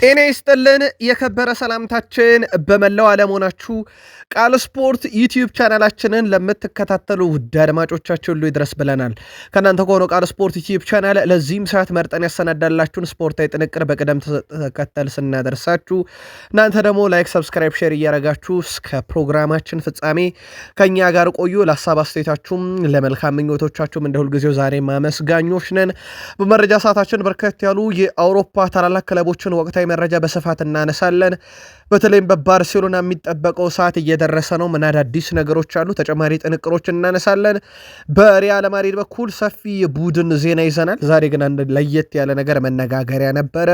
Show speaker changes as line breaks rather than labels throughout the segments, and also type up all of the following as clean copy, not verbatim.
ጤና ይስጥልን የከበረ ሰላምታችን በመላው ዓለም ሆናችሁ ቃል ስፖርት ዩቲዩብ ቻናላችንን ለምትከታተሉ ውድ አድማጮቻችን ሁሉ ይድረስ ብለናል። ከእናንተ ከሆነው ቃል ስፖርት ዩቲዩብ ቻናል ለዚህም ሰዓት መርጠን ያሰናዳላችሁን ስፖርታዊ ጥንቅር በቅደም ተከተል ስናደርሳችሁ እናንተ ደግሞ ላይክ፣ ሰብስክራይብ፣ ሼር እያረጋችሁ እስከ ፕሮግራማችን ፍጻሜ ከኛ ጋር ቆዩ። ለሀሳብ አስተያየታችሁም ለመልካም ምኞቶቻችሁም እንደ ሁልጊዜው ዛሬ ማመስጋኞች ነን። በመረጃ ሰዓታችን በርከት ያሉ የአውሮፓ ታላላቅ ክለቦችን ወቅታዊ መረጃ በስፋት እናነሳለን። በተለይም በባርሴሎና የሚጠበቀው ሰዓት እየደረሰ ነው። ምን አዳዲስ ነገሮች አሉ? ተጨማሪ ጥንቅሮች እናነሳለን። በሪያል ማድሪድ በኩል ሰፊ የቡድን ዜና ይዘናል። ዛሬ ግን አንድ ለየት ያለ ነገር መነጋገሪያ ነበረ።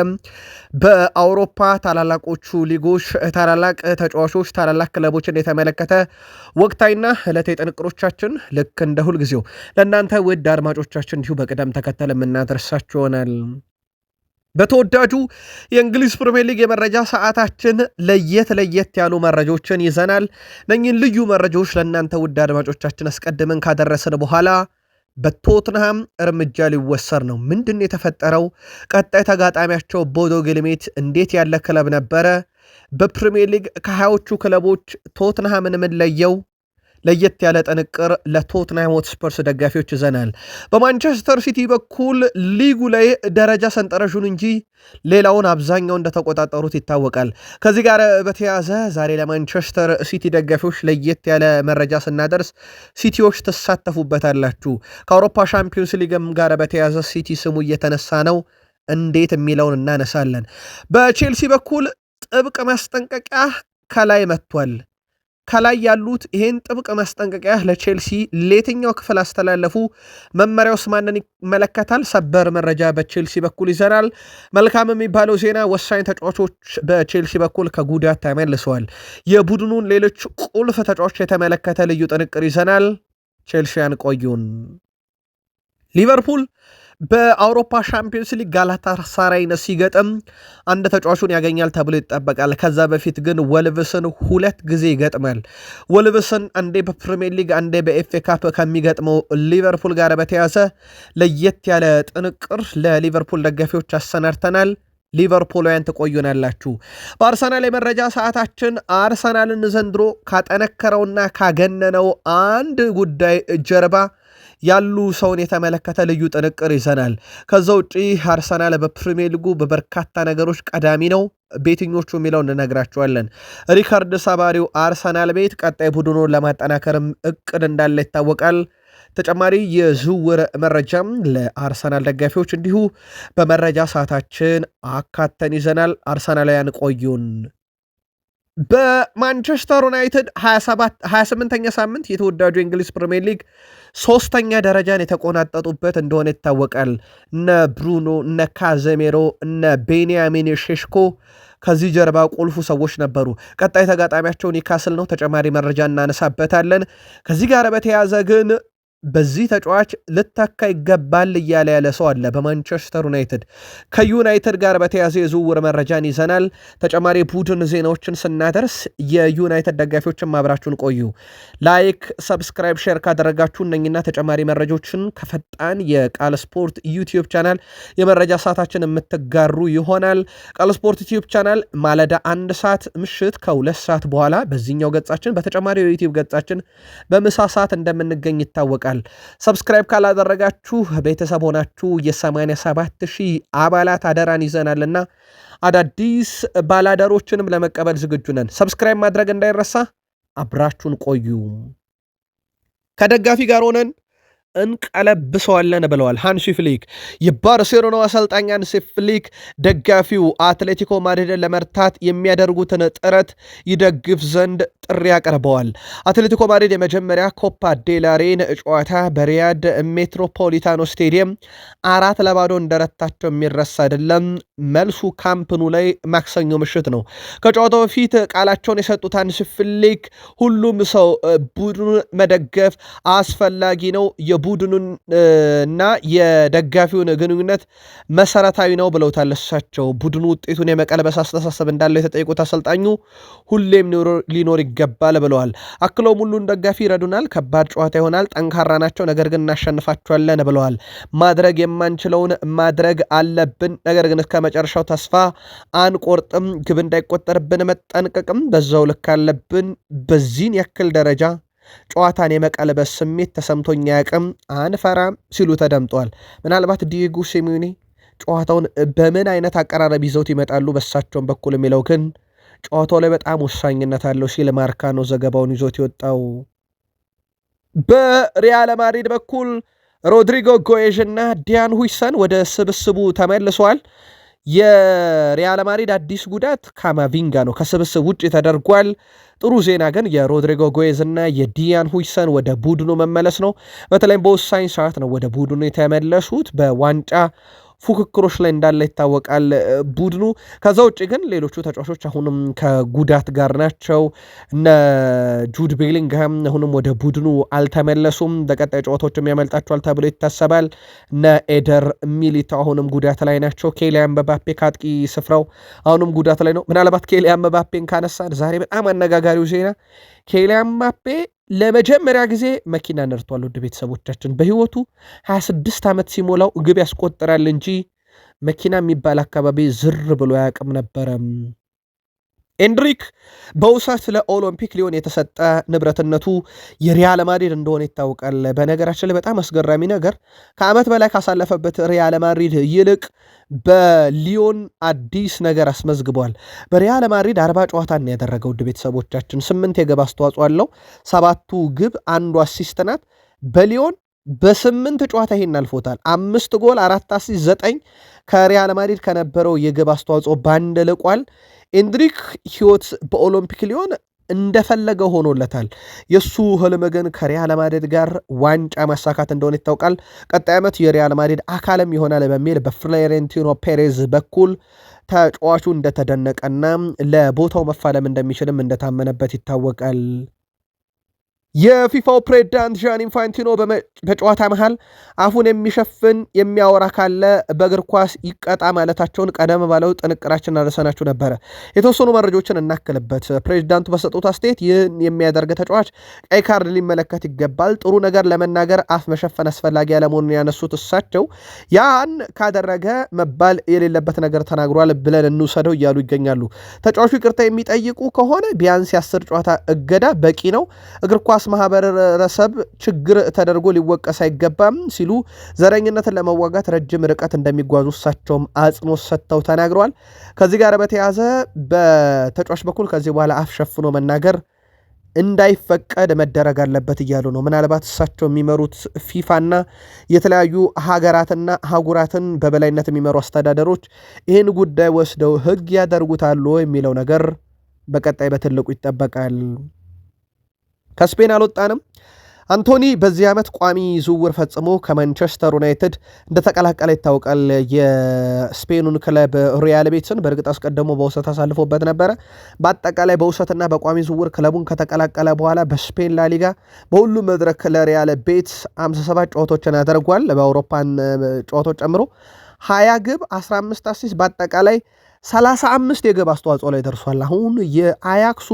በአውሮፓ ታላላቆቹ ሊጎች ታላላቅ ተጫዋቾች፣ ታላላቅ ክለቦችን የተመለከተ ወቅታዊና ዕለታዊ ጥንቅሮቻችን ልክ እንደ ሁልጊዜው ለእናንተ ውድ አድማጮቻችን እንዲሁ በቅደም ተከተል የምናደርሳችሁ ይሆናል። በተወዳጁ የእንግሊዝ ፕሪሚየር ሊግ የመረጃ ሰዓታችን ለየት ያሉ መረጃዎችን ይዘናል። እነኚህን ልዩ መረጃዎች ለእናንተ ውድ አድማጮቻችን አስቀድመን ካደረስን በኋላ በቶትንሃም እርምጃ ሊወሰድ ነው። ምንድን የተፈጠረው? ቀጣይ ተጋጣሚያቸው ቦዶ ግሊምት እንዴት ያለ ክለብ ነበረ? በፕሪሚየር ሊግ ከ20ዎቹ ክለቦች ቶትንሃምን የምንለየው ለየት ያለ ጥንቅር ለቶትንሃም ሆትስፐርስ ደጋፊዎች ይዘናል። በማንቸስተር ሲቲ በኩል ሊጉ ላይ ደረጃ ሰንጠረዡን እንጂ ሌላውን አብዛኛው እንደተቆጣጠሩት ይታወቃል። ከዚህ ጋር በተያያዘ ዛሬ ለማንቸስተር ሲቲ ደጋፊዎች ለየት ያለ መረጃ ስናደርስ ሲቲዎች ትሳተፉበታላችሁ። ከአውሮፓ ሻምፒዮንስ ሊግም ጋር በተያያዘ ሲቲ ስሙ እየተነሳ ነው። እንዴት የሚለውን እናነሳለን። በቼልሲ በኩል ጥብቅ ማስጠንቀቂያ ከላይ መጥቷል። ከላይ ያሉት ይሄን ጥብቅ ማስጠንቀቂያ ለቼልሲ ለየትኛው ክፍል አስተላለፉ? መመሪያውስ ማንን ይመለከታል? ሰበር መረጃ በቼልሲ በኩል ይዘናል። መልካም የሚባለው ዜና ወሳኝ ተጫዋቾች በቼልሲ በኩል ከጉዳት ተመልሰዋል። የቡድኑን ሌሎች ቁልፍ ተጫዋቾች የተመለከተ ልዩ ጥንቅር ይዘናል። ቼልሲያን ቆዩን። ሊቨርፑል በአውሮፓ ሻምፒዮንስ ሊግ ጋላታሳራይን ሲገጥም አንድ ተጫዋቹን ያገኛል ተብሎ ይጠበቃል። ከዛ በፊት ግን ወልቭስን 2 ጊዜ ይገጥማል። ወልቭስን አንዴ በፕሪሚየር ሊግ አንዴ በኤፍኤ ካፕ ከሚገጥመው ሊቨርፑል ጋር በተያዘ ለየት ያለ ጥንቅር ለሊቨርፑል ደጋፊዎች አሰናድተናል። ሊቨርፑላውያን ትቆዩናላችሁ። በአርሰናል የመረጃ ሰዓታችን አርሰናልን ዘንድሮ ካጠነከረውና ካገነነው አንድ ጉዳይ ጀርባ ያሉ ሰውን የተመለከተ ልዩ ጥንቅር ይዘናል። ከዛ ውጪ አርሰናል በፕሪሚየር ሊጉ በበርካታ ነገሮች ቀዳሚ ነው። ቤትኞቹ የሚለው እንነግራቸዋለን። ሪካርድ ሰባሪው አርሰናል ቤት ቀጣይ ቡድኑን ለማጠናከርም እቅድ እንዳለ ይታወቃል። ተጨማሪ የዝውውር መረጃም ለአርሰናል ደጋፊዎች እንዲሁ በመረጃ ሰዓታችን አካተን ይዘናል። አርሰናላውያን ቆዩን። በማንቸስተር ዩናይትድ 28ኛ ሳምንት የተወዳጁ የእንግሊዝ ፕሪሚየር ሊግ 3ኛ ደረጃን የተቆናጠጡበት እንደሆነ ይታወቃል። እነ ብሩኖ፣ እነ ካዘሜሮ፣ እነ ቤንያሚን ሼሽኮ ከዚህ ጀርባ ቁልፉ ሰዎች ነበሩ። ቀጣይ ተጋጣሚያቸው ኒውካስል ነው። ተጨማሪ መረጃ እናነሳበታለን። ከዚህ ጋር በተያያዘ ግን በዚህ ተጫዋች ልተካ ይገባል እያለ ያለ ሰው አለ በማንቸስተር ዩናይትድ። ከዩናይትድ ጋር በተያዘ የዝውውር መረጃን ይዘናል። ተጨማሪ ቡድን ዜናዎችን ስናደርስ የዩናይትድ ደጋፊዎችን ማብራችሁን ቆዩ። ላይክ፣ ሰብስክራይብ፣ ሼር ካደረጋችሁ እነኝና ተጨማሪ መረጃዎችን ከፈጣን የቃል ስፖርት ዩቲዩብ ቻናል የመረጃ ሰዓታችን የምትጋሩ ይሆናል። ቃል ስፖርት ዩቲዩብ ቻናል ማለዳ 1 ሰዓት ምሽት ከ2 ሰዓት በኋላ በዚህኛው ገጻችን በተጨማሪ የዩቲዩብ ገጻችን በምሳ ሰዓት እንደምንገኝ ይታወቃል። ሰብስክራይብ ካላደረጋችሁ ቤተሰብ ሆናችሁ የ87,000 አባላት አደራን ይዘናልና አዳዲስ ባላደሮችንም ለመቀበል ዝግጁ ነን። ሰብስክራይብ ማድረግ እንዳይረሳ። አብራችሁን ቆዩ። ከደጋፊ ጋር ሆነን እንቀለብሰዋለን ብለዋል ሃንሲ ፍሊክ። የባርሴሎናው አሰልጣኝ ሃንሲ ፍሊክ ደጋፊው አትሌቲኮ ማድሪድን ለመርታት የሚያደርጉትን ጥረት ይደግፍ ዘንድ ጥሪ አቅርበዋል። አትሌቲኮ ማድሪድ የመጀመሪያ ኮፓ ዴላሬን ጨዋታ በሪያድ ሜትሮፖሊታኖ ስቴዲየም 4-0 እንደረታቸው የሚረሳ አይደለም። መልሱ ካምፕኑ ላይ ማክሰኞ ምሽት ነው። ከጨዋታው በፊት ቃላቸውን የሰጡት ሃንሲ ፍሊክ ሁሉም ሰው ቡድኑን መደገፍ አስፈላጊ ነው፣ የቡድኑን እና የደጋፊውን ግንኙነት መሰረታዊ ነው ብለውታል። እሳቸው ቡድኑ ውጤቱን የመቀልበስ አስተሳሰብ እንዳለው የተጠየቁት አሰልጣኙ ሁሌም ሊኖር ይገባል ብለዋል። አክለውም ሁሉን ደጋፊ ይረዱናል፣ ከባድ ጨዋታ ይሆናል፣ ጠንካራ ናቸው፣ ነገር ግን እናሸንፋቸዋለን ብለዋል። ማድረግ የማንችለውን ማድረግ አለብን፣ ነገር ግን እስከ መጨረሻው ተስፋ አንቆርጥም፣ ግብ እንዳይቆጠርብን መጠንቀቅም በዛው ልክ አለብን። በዚህን ያክል ደረጃ ጨዋታን የመቀልበስ ስሜት ተሰምቶኛ ያቅም አንፈራም ሲሉ ተደምጧል። ምናልባት ዲየጎ ሲሜዮኔ ጨዋታውን በምን አይነት አቀራረብ ይዘውት ይመጣሉ በሳቸውን በኩል የሚለው ግን ጨዋታው ላይ በጣም ወሳኝነት አለው ሲል ማርካ ነው ዘገባውን ይዞት የወጣው። በሪያል ማድሪድ በኩል ሮድሪጎ ጎዬዥ እና ዲያን ሁይሰን ወደ ስብስቡ ተመልሰዋል። የሪያል ማድሪድ አዲስ ጉዳት ካማቪንጋ ነው፣ ከስብስብ ውጭ ተደርጓል። ጥሩ ዜና ግን የሮድሪጎ ጎዬዝ እና የዲያን ሁይሰን ወደ ቡድኑ መመለስ ነው። በተለይም በወሳኝ ሰዓት ነው ወደ ቡድኑ የተመለሱት። በዋንጫ ፉክክሮች ላይ እንዳለ ይታወቃል ቡድኑ። ከዛ ውጭ ግን ሌሎቹ ተጫዋቾች አሁንም ከጉዳት ጋር ናቸው። እነ ጁድ ቤሊንግሃም አሁንም ወደ ቡድኑ አልተመለሱም። በቀጣይ ጨዋታዎችም ያመልጣቸዋል ተብሎ ይታሰባል። እነ ኤደር ሚሊታው አሁንም ጉዳት ላይ ናቸው። ኬሊያን ምባፔ ከአጥቂ ስፍራው አሁንም ጉዳት ላይ ነው። ምናልባት ኬሊያን ምባፔን ካነሳን ዛሬ በጣም አነጋጋሪው ዜና ኬሊያን ምባፔ ለመጀመሪያ ጊዜ መኪና ነድቷል። ውድ ቤተሰቦቻችን በህይወቱ 26 ዓመት ሲሞላው ግብ ያስቆጥራል እንጂ መኪና የሚባል አካባቢ ዝር ብሎ አያውቅም ነበረም። ኤንድሪክ በውሰት ለኦሎምፒክ ሊዮን የተሰጠ ንብረትነቱ የሪያል ማድሪድ እንደሆነ ይታወቃል። በነገራችን ላይ በጣም አስገራሚ ነገር ከዓመት በላይ ካሳለፈበት ሪያል ማድሪድ ይልቅ በሊዮን አዲስ ነገር አስመዝግቧል። በሪያል ማድሪድ 40 ጨዋታን ያደረገው ውድ ቤተሰቦቻችን 8 የግብ አስተዋጽኦ አለው። 7ቱ ግብ፣ 1 አሲስት ናት። በሊዮን በ8 ጨዋታ ይሄን አልፎታል። 5 ጎል፣ 4 አሲስት፣ 9 ከሪያል ማድሪድ ከነበረው የግብ አስተዋጽኦ ባንድ ልቋል። ኤንድሪክ ህይወት በኦሎምፒክ ሊዮን እንደፈለገ ሆኖለታል። የሱ ህልም ግን ከሪያል ማድሪድ ጋር ዋንጫ ማሳካት እንደሆነ ይታወቃል። ቀጣይ ዓመት የሪያል ማድሪድ አካልም ይሆናል በሚል በፍሎሬንቲኖ ፔሬዝ በኩል ተጫዋቹ እንደተደነቀና ለቦታው መፋለም እንደሚችልም እንደታመነበት ይታወቃል። የፊፋው ፕሬዝዳንት ዣን ኢንፋንቲኖ በጨዋታ መሃል አፉን የሚሸፍን የሚያወራ ካለ በእግር ኳስ ይቀጣ ማለታቸውን ቀደም ባለው ጥንቅራችን አደረሰናችሁ ነበረ። የተወሰኑ መረጃዎችን እናክልበት። ፕሬዝዳንቱ በሰጡት አስተያየት ይህን የሚያደርግ ተጫዋች ቀይ ካርድ ሊመለከት ይገባል፣ ጥሩ ነገር ለመናገር አፍ መሸፈን አስፈላጊ ያለመሆኑን ያነሱት እሳቸው ያን ካደረገ መባል የሌለበት ነገር ተናግሯል ብለን እንውሰደው እያሉ ይገኛሉ። ተጫዋቹ ይቅርታ የሚጠይቁ ከሆነ ቢያንስ የ10 ጨዋታ እገዳ በቂ ነው። እግር ኳስ ማህበረሰብ ችግር ተደርጎ ሊወቀስ አይገባም ሲሉ ዘረኝነትን ለመዋጋት ረጅም ርቀት እንደሚጓዙ እሳቸውም አጽንኦት ሰጥተው ተናግረዋል። ከዚህ ጋር በተያያዘ በተጫዋች በኩል ከዚህ በኋላ አፍ ሸፍኖ መናገር እንዳይፈቀድ መደረግ አለበት እያሉ ነው። ምናልባት እሳቸው የሚመሩት ፊፋና የተለያዩ ሀገራትና አህጉራትን በበላይነት የሚመሩ አስተዳደሮች ይህን ጉዳይ ወስደው ሕግ ያደርጉታሉ የሚለው ነገር በቀጣይ በትልቁ ይጠበቃል። ከስፔን አልወጣንም። አንቶኒ በዚህ ዓመት ቋሚ ዝውውር ፈጽሞ ከማንቸስተር ዩናይትድ እንደተቀላቀለ ይታወቃል። የስፔኑን ክለብ ሪያል ቤቲስን በእርግጥ አስቀድሞ በውሰት አሳልፎበት ነበረ። በአጠቃላይ በውሰትና በቋሚ ዝውውር ክለቡን ከተቀላቀለ በኋላ በስፔን ላሊጋ በሁሉም መድረክ ለሪያል ቤቲስ 57 ጨዋታዎችን ያደርጓል። በአውሮፓን ጨዋታዎች ጨምሮ 20 ግብ፣ 15 አሲስት በአጠቃላይ 35 የግብ አስተዋጽኦ ላይ ደርሷል። አሁን የአያክሱ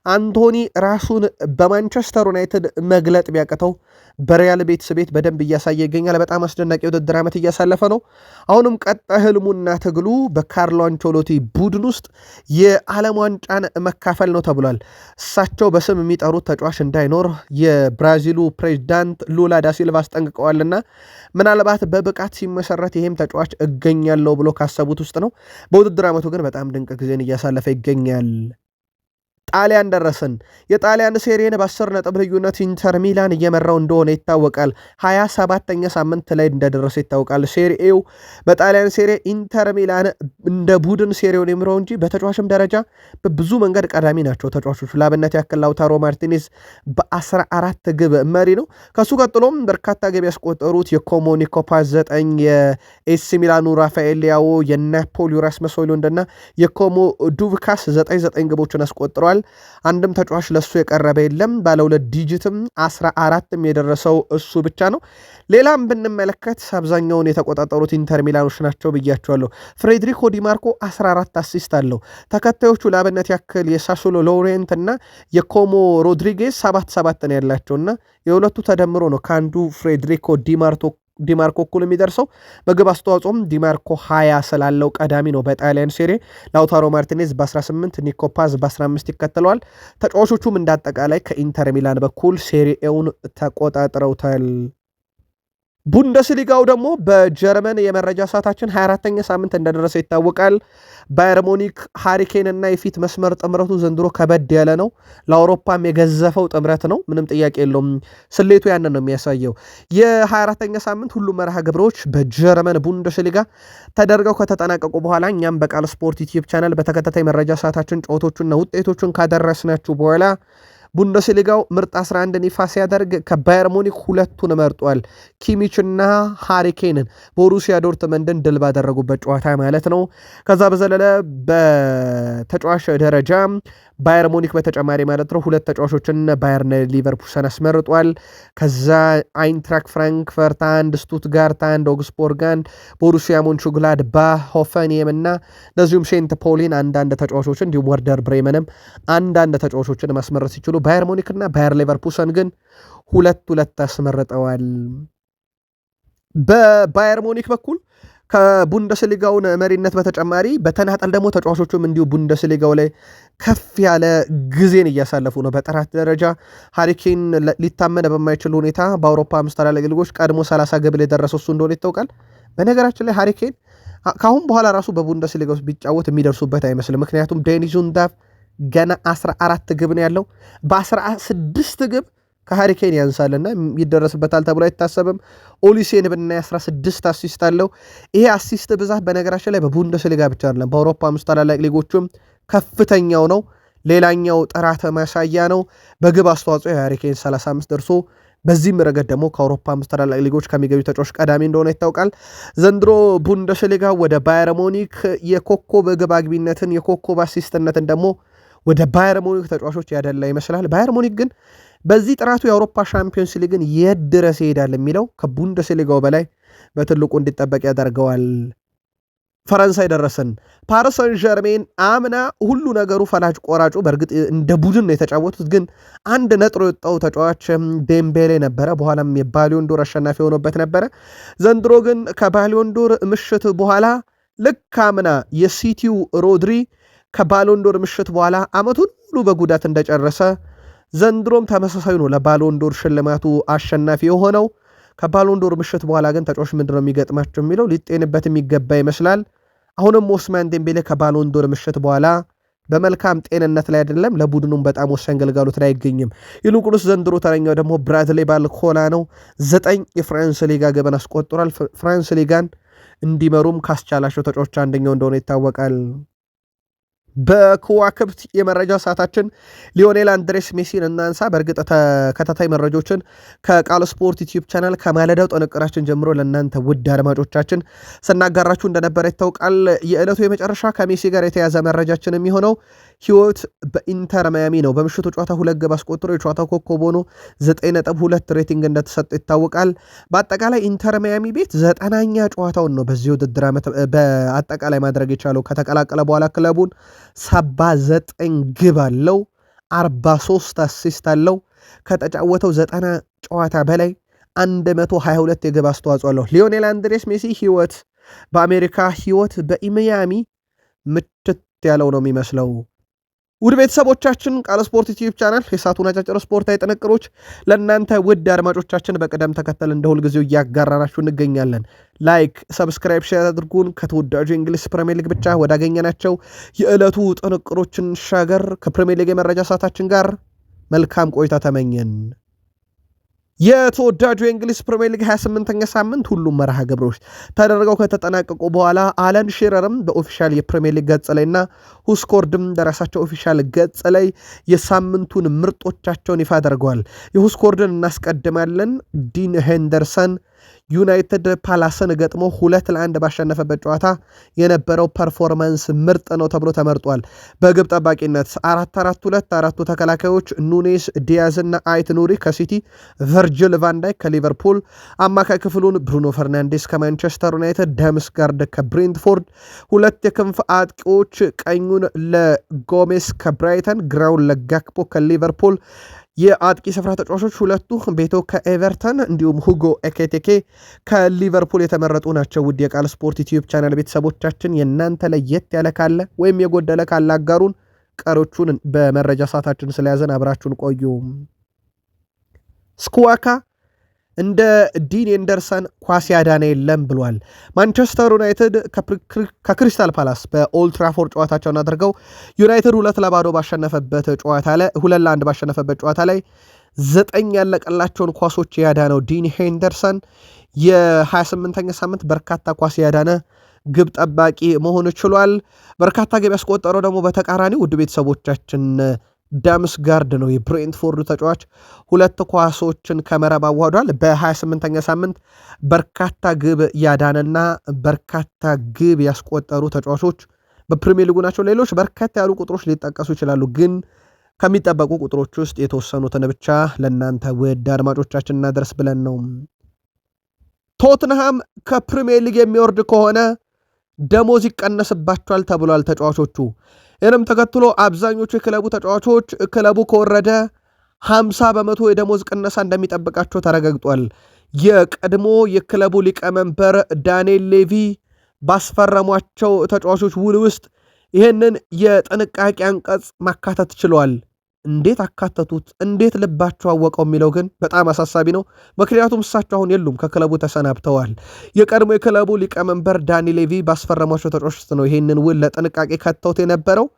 አንቶኒ ራሱን በማንቸስተር ዩናይትድ መግለጥ ቢያቅተው በሪያል ቤቲስ ቤት በደንብ እያሳየ ይገኛል። በጣም አስደናቂ የውድድር ዓመት እያሳለፈ ነው። አሁንም ቀጣይ ህልሙና ትግሉ በካርሎ አንቸሎቲ ቡድን ውስጥ የዓለም ዋንጫን መካፈል ነው ተብሏል። እሳቸው በስም የሚጠሩት ተጫዋች እንዳይኖር የብራዚሉ ፕሬዚዳንት ሉላ ዳሲልቫ አስጠንቅቀዋልና ምናልባት በብቃት ሲመሰረት ይሄም ተጫዋች እገኛለሁ ብሎ ካሰቡት ውስጥ ነው። በውድድር ዓመቱ ግን በጣም ድንቅ ጊዜን እያሳለፈ ይገኛል። ጣሊያን ደረስን። የጣሊያን ሴሪን በ10 ነጥብ ልዩነት ኢንተር ሚላን እየመራው እንደሆነ ይታወቃል። 27ኛ ሳምንት ላይ እንደደረሰ ይታወቃል። ሴሪኤው በጣሊያን ሴሪ ኢንተር ሚላን እንደ ቡድን ሴሪውን የሚመራው እንጂ በተጫዋችም ደረጃ በብዙ መንገድ ቀዳሚ ናቸው ተጫዋቾቹ። ላብነት ያክል ላውታሮ ማርቲኔዝ በ14 ግብ መሪ ነው። ከሱ ቀጥሎም በርካታ ግብ ያስቆጠሩት የኮሞ ኒኮፓስ 9፣ የኤሲ ሚላኑ ራፋኤል ሊያዎ፣ የናፖሊው ራስመስ ሆይሉንድና የኮሞ ዱቭካስ 9 ግቦችን አስቆጥረዋል። አንድም ተጫዋች ለሱ የቀረበ የለም። ባለ 2 ዲጂትም 14ም የደረሰው እሱ ብቻ ነው። ሌላም ብንመለከት አብዛኛውን የተቆጣጠሩት ኢንተር ሚላኖች ናቸው ብያቸዋለሁ። ፍሬድሪኮ ዲማርኮ 14 አሲስት አለው። ተከታዮቹ ለአብነት ያክል የሳሱሎ ሎሬንት እና የኮሞ ሮድሪጌዝ 7 ነው ያላቸውና የሁለቱ ተደምሮ ነው ከአንዱ ፍሬድሪኮ ዲማርኮ እኩል የሚደርሰው። በግብ አስተዋጽኦም ዲማርኮ 20 ስላለው ቀዳሚ ነው በጣሊያን ሴሪ። ላውታሮ ማርቲኔዝ በ18 ኒኮ ፓዝ በ15 ይከተለዋል። ተጫዋቾቹም እንዳጠቃላይ ከኢንተር ሚላን በኩል ሴሪኤውን ተቆጣጥረውታል። ቡንደስሊጋው ደግሞ በጀርመን የመረጃ ሰዓታችን 24ኛ ሳምንት እንደደረሰ ይታወቃል። ባየር ሙኒክ ሃሪኬን እና የፊት መስመር ጥምረቱ ዘንድሮ ከበድ ያለ ነው። ለአውሮፓም የገዘፈው ጥምረት ነው፣ ምንም ጥያቄ የለውም። ስሌቱ ያንን ነው የሚያሳየው። የ24ኛ ሳምንት ሁሉም መርሃ ግብሮች በጀርመን ቡንደስሊጋ ተደርገው ከተጠናቀቁ በኋላ እኛም በቃል ስፖርት ዩቲዩብ ቻናል በተከታታይ መረጃ ሰዓታችን ጨዋታዎቹና ውጤቶቹን ካደረስናችሁ በኋላ ቡንደስሊጋው ምርጥ 11 ይፋ ሲያደርግ ከባየር ሙኒክ ሁለቱን መርጧል። ኪሚችና ሃሪኬንን ቦሩሲያ ዶርትመንድን ድል ባደረጉበት ጨዋታ ማለት ነው። ከዛ በዘለለ በተጫዋች ደረጃ ባየር ሙኒክ በተጨማሪ ማለት ነው ሁለት ተጫዋቾችን ባየርን ሊቨርፑልን አስመርጧል። ከዛ አይንትራክ ፍራንክፈርት 1፣ ስቱትጋርት 1፣ ኦግስቦርግ 1፣ ቦሩሲያ ሞንቹግላድባህ ሆፈንሄም እና እንደዚሁም ሴንት ፖሊን አንዳንድ ተጫዋቾችን እንዲሁም ወርደር ብሬመንም አንዳንድ ተጫዋቾችን ማስመረጥ ሲችሉ ባየር ሙኒክ እና ባየር ሌቨርኩሰን ግን ሁለት አስመርጠዋል። በባየር ሙኒክ በኩል ከቡንደስሊጋውን መሪነት በተጨማሪ በተናጠል ደግሞ ተጫዋቾቹም እንዲሁ ቡንደስሊጋው ላይ ከፍ ያለ ጊዜን እያሳለፉ ነው። በጥራት ደረጃ ሃሪኬን ሊታመን በማይችል ሁኔታ በአውሮፓ 5 ታላላቅ ሊጎች ቀድሞ 30 ግብ የደረሰው እሱ እንደሆነ ይታወቃል። በነገራችን ላይ ሃሪኬን ከአሁን በኋላ ራሱ በቡንደስሊጋ ውስጥ ቢጫወት የሚደርሱበት አይመስልም። ምክንያቱም ዴኒስ ዙንዳፍ ገና 14 ግብ ነው ያለው። በ16 ግብ ከሃሪኬን ያንሳልና ይደረስበታል ተብሎ አይታሰብም። ኦሊሴን ብናይ 16 አሲስት አለው። ይሄ አሲስት ብዛት በነገራችን ላይ በቡንደስሊጋ ብቻ አይደለም በአውሮፓ 5 ታላላቅ ሊጎችም ከፍተኛው ነው። ሌላኛው ጥራት ማሳያ ነው። በግብ አስተዋጽኦ የሃሪኬን 35 ደርሶ በዚህም ረገድ ደግሞ ከአውሮፓ 5 ታላላቅ ሊጎች ከሚገኙ ተጫዋቾች ቀዳሚ እንደሆነ ይታወቃል። ዘንድሮ ቡንደስሊጋ ወደ ባየር ሙኒክ የኮከብ ግብ አግቢነትን የኮከብ አሲስትነትን ደግሞ ወደ ባየር ሙኒክ ተጫዋቾች ያደላ ይመስላል። ባየር ሙኒክ ግን በዚህ ጥራቱ የአውሮፓ ሻምፒዮንስ ሊግን የት ድረስ ይሄዳል የሚለው ከቡንደስሊጋው በላይ በትልቁ እንዲጠበቅ ያደርገዋል። ፈረንሳይ ደረሰን። ፓሪስ ሰን ዠርሜን አምና ሁሉ ነገሩ ፈላጭ ቆራጩ በእርግጥ እንደ ቡድን ነው የተጫወቱት፣ ግን አንድ ነጥሮ የወጣው ተጫዋች ዴምቤሌ ነበረ። በኋላም የባሊዮን ዶር አሸናፊ ሆኖበት ነበረ። ዘንድሮ ግን ከባሊዮን ዶር ምሽት በኋላ ልክ አምና የሲቲው ሮድሪ ከባሎንዶር ምሽት በኋላ አመቱን ሙሉ በጉዳት እንደጨረሰ ዘንድሮም ተመሳሳይ ነው ለባሎንዶር ሽልማቱ አሸናፊ የሆነው። ከባሎንዶር ምሽት በኋላ ግን ተጫዋች ምንድነው የሚገጥማቸው የሚለው ሊጤንበት የሚገባ ይመስላል። አሁንም ኦስማን ዴምቤሌ ከባሎንዶር ምሽት በኋላ በመልካም ጤንነት ላይ አይደለም፣ ለቡድኑም በጣም ወሳኝ ግልጋሎት ላይ አይገኝም። ይልቁንስ ዘንድሮ ተረኛው ደግሞ ብራድሊ ባርኮላ ነው። 9 የፍራንስ ሊጋ ግብን አስቆጥሯል። ፍራንስ ሊጋን እንዲመሩም ካስቻላቸው ተጫዋቾች አንደኛው እንደሆነ ይታወቃል። በከዋክብት የመረጃ ሰዓታችን ሊዮኔል አንድሬስ ሜሲን እናንሳ። በእርግጥ ተከታታይ መረጃዎችን ከቃል ስፖርት ዩቲዩብ ቻናል ከማለዳው ጥንቅራችን ጀምሮ ለእናንተ ውድ አድማጮቻችን ስናጋራችሁ እንደነበረ ይታወቃል። የዕለቱ የመጨረሻ ከሜሲ ጋር የተያዘ መረጃችን የሚሆነው ህይወት በኢንተር ማያሚ ነው። በምሽቱ ጨዋታ 2 ግብ አስቆጥሮ የጨዋታው ኮከብ ሆኖ 9.2 ሬቲንግ እንደተሰጠ ይታወቃል። በአጠቃላይ ኢንተር ማያሚ ቤት 90ኛ ጨዋታውን ነው በዚህ ውድድር ዓመት በአጠቃላይ ማድረግ የቻለው። ከተቀላቀለ በኋላ ክለቡን 79 ግብ አለው፣ 43 አሲስት አለው። ከተጫወተው 90 ጨዋታ በላይ 122 የግብ አስተዋጽኦ አለው። ሊዮኔል አንድሬስ ሜሲ ህይወት በአሜሪካ ህይወት በሚያሚ ምትት ያለው ነው የሚመስለው። ውድ ቤተሰቦቻችን ቃል ስፖርት ዩቲዩብ ቻናል የሰዓቱን አጫጭር ስፖርታዊ ጥንቅሮች ለእናንተ ውድ አድማጮቻችን በቅደም ተከተል እንደ ሁልጊዜው እያጋራናችሁ እንገኛለን። ላይክ፣ ሰብስክራይብ፣ ሼር አድርጉን። ከተወዳጁ የእንግሊዝ ፕሪሚየር ሊግ ብቻ ወዳገኘናቸው የዕለቱ ጥንቅሮችን ሻገር ከፕሪሚየር ሊግ የመረጃ ሰዓታችን ጋር መልካም ቆይታ ተመኘን። የተወዳጁ የእንግሊዝ ፕሪሚየር ሊግ 28ኛ ሳምንት ሁሉም መርሃ ግብሮች ተደርገው ከተጠናቀቁ በኋላ አለን ሺረርም በኦፊሻል የፕሪሚየር ሊግ ገጽ ላይና ሁስኮርድም በራሳቸው ኦፊሻል ገጽ ላይ የሳምንቱን ምርጦቻቸውን ይፋ አድርገዋል። የሁስኮርድን እናስቀድማለን። ዲን ሄንደርሰን ዩናይትድ ፓላስን ገጥሞ 2-1 ባሸነፈበት ጨዋታ የነበረው ፐርፎርማንስ ምርጥ ነው ተብሎ ተመርጧል። በግብ ጠባቂነት 4-4-2 አራቱ ተከላካዮች ኑኔስ፣ ዲያዝ እና አይት ኑሪ ከሲቲ፣ ቨርጅል ቫንዳይክ ከሊቨርፑል፣ አማካይ ክፍሉን ብሩኖ ፈርናንዴስ ከማንቸስተር ዩናይትድ፣ ዳምስጋርድ ከብሬንትፎርድ፣ ሁለት የክንፍ አጥቂዎች ቀኙን ለጎሜስ ከብራይተን፣ ግራውን ለጋክፖ ከሊቨርፑል፣ የአጥቂ ስፍራ ተጫዋቾች ሁለቱ ቤቶ ከኤቨርተን እንዲሁም ሁጎ ኤኬቴኬ ከሊቨርፑል የተመረጡ ናቸው። ውድ የቃል ስፖርት ዩቲዩብ ቻናል ቤተሰቦቻችን የእናንተ ለየት ያለ ካለ ወይም የጎደለ ካለ አጋሩን። ቀሮቹን በመረጃ ሰዓታችን ስለያዘን አብራችሁን ቆዩ። ስኩዋካ እንደ ዲን ኤንደርሰን ኳስ ያዳነ የለም ብሏል። ማንቸስተር ዩናይትድ ከክሪስታል ፓላስ በኦልትራፎርድ ጨዋታቸውን አድርገው ዩናይትድ 2-0 ባሸነፈበት ጨዋታ ላይ 2-1 ባሸነፈበት ጨዋታ ላይ 9 ያለቀላቸውን ኳሶች ያዳነው ዲን ሄንደርሰን የ28ኛ ሳምንት በርካታ ኳስ ያዳነ ግብ ጠባቂ መሆን ችሏል። በርካታ ግብ ያስቆጠረው ደግሞ በተቃራኒ ውድ ቤተሰቦቻችን ዳምስ ጋርድ ነው። የብሬንትፎርድ ተጫዋች 2 ኳሶችን ከመረብ አዋህዷል። በ28ኛ ሳምንት በርካታ ግብ ያዳነና በርካታ ግብ ያስቆጠሩ ተጫዋቾች በፕሪሚየር ሊጉ ናቸው። ሌሎች በርካታ ያሉ ቁጥሮች ሊጠቀሱ ይችላሉ፣ ግን ከሚጠበቁ ቁጥሮች ውስጥ የተወሰኑትን ብቻ ለእናንተ ውድ አድማጮቻችን እናደርስ ብለን ነው። ቶትንሃም ከፕሪሚየር ሊግ የሚወርድ ከሆነ ደሞዝ ይቀነስባቸዋል ተብሏል ተጫዋቾቹ። ይህንም ተከትሎ አብዛኞቹ የክለቡ ተጫዋቾች ክለቡ ከወረደ 50 በመቶ የደሞዝ ቅነሳ እንደሚጠብቃቸው ተረጋግጧል። የቀድሞ የክለቡ ሊቀመንበር ዳንኤል ሌቪ ባስፈረሟቸው ተጫዋቾች ውል ውስጥ ይህንን የጥንቃቄ አንቀጽ ማካተት ችለዋል። እንዴት አካተቱት? እንዴት ልባቸው አወቀው የሚለው ግን በጣም አሳሳቢ ነው። ምክንያቱም እሳቸው አሁን የሉም፣ ከክለቡ ተሰናብተዋል። የቀድሞ የክለቡ ሊቀመንበር ዳኒ ሌቪ ባስፈረሟቸው ተጫዋቾች ውስጥ ነው ይህንን ውል ለጥንቃቄ ከተውት የነበረው።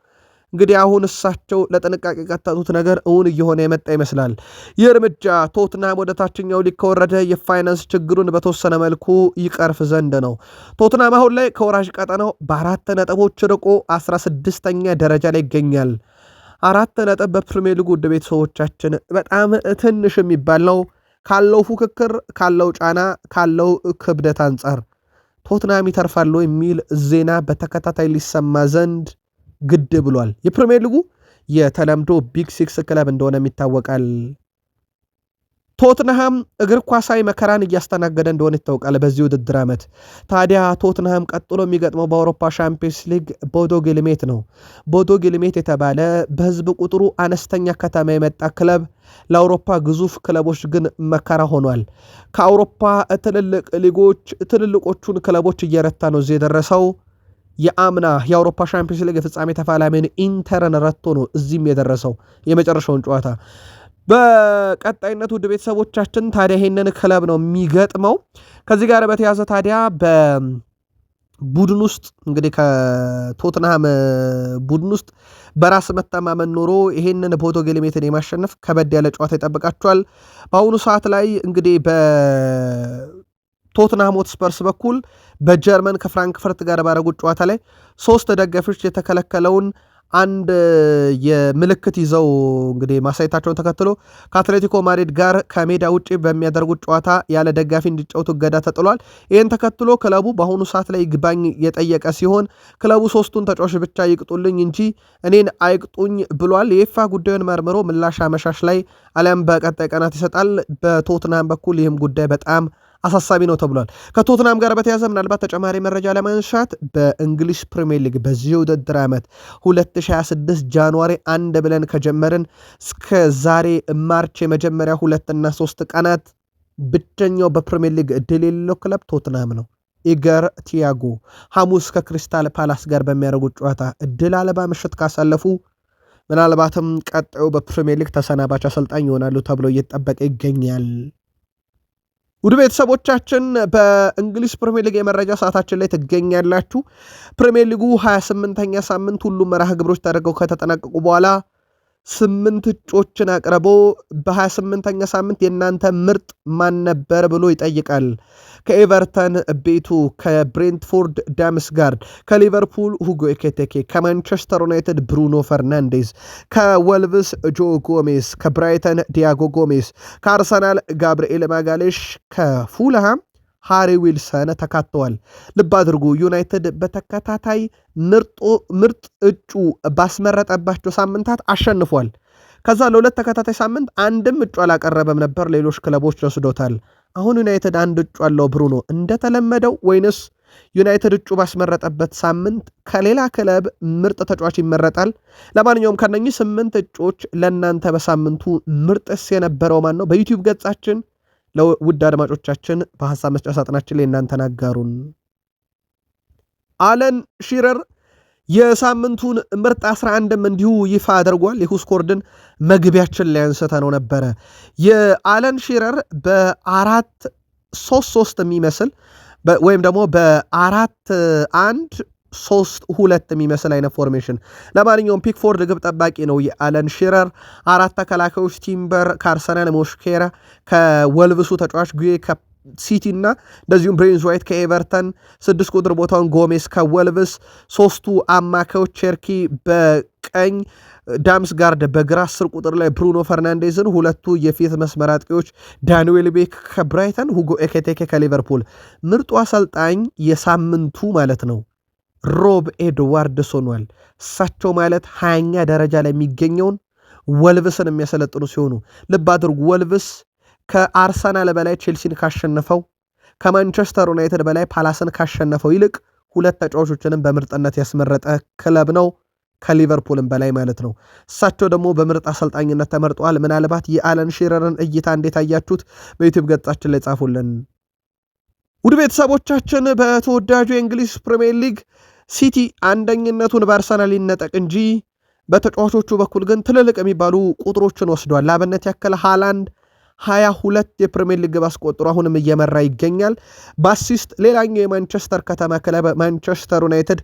እንግዲህ አሁን እሳቸው ለጥንቃቄ ከተቱት ነገር እውን እየሆነ የመጣ ይመስላል። ይህ እርምጃ ቶትናም ወደ ታችኛው ሊግ ከወረደ የፋይናንስ ችግሩን በተወሰነ መልኩ ይቀርፍ ዘንድ ነው። ቶትናም አሁን ላይ ከወራጅ ቀጠናው በ4 ነጥቦች ርቆ 16ኛ ደረጃ ላይ ይገኛል። 4 ነጥብ በፕሪሚየር ሊግ ውድ ቤተሰቦቻችን በጣም ትንሽ የሚባል ነው። ካለው ፉክክር፣ ካለው ጫና፣ ካለው ክብደት አንጻር ቶትናም ይተርፋሉ የሚል ዜና በተከታታይ ሊሰማ ዘንድ ግድ ብሏል። የፕሪሚየር ሊጉ የተለምዶ ቢግ 6 ክለብ እንደሆነም ይታወቃል። ቶትንሃም እግር ኳሳዊ መከራን እያስተናገደ እንደሆነ ይታወቃል በዚህ ውድድር ዓመት። ታዲያ ቶትንሃም ቀጥሎ የሚገጥመው በአውሮፓ ሻምፒየንስ ሊግ ቦዶ ግሊምት ነው። ቦዶ ግሊምት የተባለ በህዝብ ቁጥሩ አነስተኛ ከተማ የመጣ ክለብ ለአውሮፓ ግዙፍ ክለቦች ግን መከራ ሆኗል። ከአውሮፓ ትልልቅ ሊጎች ትልልቆቹን ክለቦች እየረታ ነው እዚህ የደረሰው። የአምና የአውሮፓ ሻምፒየንስ ሊግ የፍጻሜ ተፋላሚን ኢንተርን ረቶ ነው እዚህም የደረሰው የመጨረሻውን ጨዋታ። በቀጣይነት ውድ ቤተሰቦቻችን ታዲያ ይሄንን ክለብ ነው የሚገጥመው። ከዚህ ጋር በተያዘ ታዲያ በቡድን ውስጥ እንግዲህ ከቶትንሃም ቡድን ውስጥ በራስ መተማመን ኖሮ ይሄንን ቦዶ ግሊምትን የማሸነፍ ከበድ ያለ ጨዋታ ይጠብቃቸዋል። በአሁኑ ሰዓት ላይ እንግዲህ ቶትንሃም ሆትስፐርስ በኩል በጀርመን ከፍራንክፈርት ጋር ባደረጉት ጨዋታ ላይ 3 ደጋፊዎች የተከለከለውን አንድ የምልክት ይዘው እንግዲህ ማሳየታቸውን ተከትሎ ከአትሌቲኮ ማድሪድ ጋር ከሜዳ ውጪ በሚያደርጉት ጨዋታ ያለ ደጋፊ እንዲጫወቱ እገዳ ተጥሏል። ይህን ተከትሎ ክለቡ በአሁኑ ሰዓት ላይ ይግባኝ የጠየቀ ሲሆን ክለቡ 3ቱን ተጫዋች ብቻ ይቅጡልኝ እንጂ እኔን አይቅጡኝ ብሏል። የኤፋ ጉዳዩን መርምሮ ምላሽ አመሻሽ ላይ አሊያም በቀጣይ ቀናት ይሰጣል። በቶትንሃም በኩል ይህም ጉዳይ በጣም አሳሳቢ ነው ተብሏል። ከቶትናም ጋር በተያዘ ምናልባት ተጨማሪ መረጃ ለማንሳት በእንግሊዝ ፕሪሚየር ሊግ በዚህ ውድድር ዓመት 2026 ጃንዋሪ 1 ብለን ከጀመርን እስከ ዛሬ ማርች የመጀመሪያ 2 እና 3 ቀናት ብቸኛው በፕሪሚየር ሊግ እድል የሌለው ክለብ ቶትናም ነው። ኢገር ቲያጎ ሐሙስ ከክሪስታል ፓላስ ጋር በሚያደርጉት ጨዋታ እድል አልባ ምሽት ካሳለፉ ምናልባትም ቀጣዩ በፕሪሚየር ሊግ ተሰናባች አሰልጣኝ ይሆናሉ ተብሎ እየተጠበቀ ይገኛል። ውድ ቤተሰቦቻችን በእንግሊዝ ፕሪሚየር ሊግ የመረጃ ሰዓታችን ላይ ትገኛላችሁ። ፕሪሚየር ሊጉ 28ኛ ሳምንት ሁሉም መርሃ ግብሮች ተደርገው ከተጠናቀቁ በኋላ 8 እጮችን አቅርቦ በ28ኛ ሳምንት የእናንተ ምርጥ ማን ነበር ብሎ ይጠይቃል። ከኤቨርተን ቤቱ፣ ከብሬንትፎርድ ዳምስ ጋርድ፣ ከሊቨርፑል ሁጎ ኤኬቴኬ፣ ከማንቸስተር ዩናይትድ ብሩኖ ፈርናንዴዝ፣ ከወልቭስ ጆ ጎሜስ፣ ከብራይተን ዲያጎ ጎሜስ፣ ከአርሰናል ጋብርኤል ማጋሌሽ፣ ከፉልሃም ሃሪ ዊልሰን ተካተዋል። ልብ አድርጉ፣ ዩናይትድ በተከታታይ ምርጥ እጩ ባስመረጠባቸው ሳምንታት አሸንፏል። ከዛ ለ2 ተከታታይ ሳምንት አንድም እጩ አላቀረበም ነበር፣ ሌሎች ክለቦች ወስዶታል። አሁን ዩናይትድ አንድ እጩ አለው ብሩኖ እንደተለመደው ወይንስ ዩናይትድ እጩ ባስመረጠበት ሳምንት ከሌላ ክለብ ምርጥ ተጫዋች ይመረጣል። ለማንኛውም ከነኚህ 8 እጩዎች ለእናንተ በሳምንቱ ምርጥስ የነበረው ማን ነው? በዩቲዩብ ገጻችን ለውድ አድማጮቻችን በሐሳብ መስጫ ሳጥናችን ላይ እናንተን አጋሩን። አለን ሺረር የሳምንቱን ምርጥ 11ም እንዲሁ ይፋ አድርጓል። የሁስኮርድን መግቢያችን ላይ አንስተነው ነበረ። የአለን ሺረር በ4-3-3 የሚመስል ወይም ደግሞ በ4-1-3-2 የሚመስል አይነት ፎርሜሽን። ለማንኛውም ፒክፎርድ ግብ ጠባቂ ነው የአለን ሺረር። 4 ተከላካዮች ቲምበር ከአርሰናል፣ ሞሽኬራ ከወልቭሱ ተጫዋች ጉዬ ሲቲ እና እንደዚሁም ብሬንዝ ዋይት ከኤቨርተን፣ 6 ቁጥር ቦታውን ጎሜስ ከወልቭስ፣ 3ቱ አማካዮች ቸርኪ በቀኝ ዳምስ ጋርድ በግራ 10 ቁጥር ላይ ብሩኖ ፈርናንዴዝን፣ 2ቱ የፊት መስመር አጥቂዎች ዳንዌል ቤክ ከብራይተን፣ ሁጎ ኤኬቴኬ ከሊቨርፑል። ምርጡ አሰልጣኝ የሳምንቱ ማለት ነው ሮብ ኤድዋርድስ ሆኗል። እሳቸው ማለት 20ኛ ደረጃ ላይ የሚገኘውን ወልቭስን የሚያሰለጥኑ ሲሆኑ ልብ አድርጉ፣ ወልቭስ ከአርሰናል በላይ ቼልሲን ካሸነፈው ከማንቸስተር ዩናይትድ በላይ ፓላስን ካሸነፈው ይልቅ 2 ተጫዋቾችንም በምርጥነት ያስመረጠ ክለብ ነው፣ ከሊቨርፑልም በላይ ማለት ነው። እሳቸው ደግሞ በምርጥ አሰልጣኝነት ተመርጠዋል። ምናልባት የአለን ሺረርን እይታ እንዴት አያችሁት? በዩቲዩብ ገጻችን ላይ ጻፉልን። ውድ ቤተሰቦቻችን በተወዳጁ የእንግሊዝ ፕሪሚየር ሊግ ሲቲ አንደኝነቱን በአርሰናል ይነጠቅ እንጂ በተጫዋቾቹ በኩል ግን ትልልቅ የሚባሉ ቁጥሮችን ወስዷል። ለአብነት ያክል ሃላንድ 22 የፕሪሚየር ሊግ ግብ አስቆጥሮ አሁንም እየመራ ይገኛል። በአሲስት ሌላኛው የማንቸስተር ከተማ ክለብ ማንቸስተር ዩናይትድ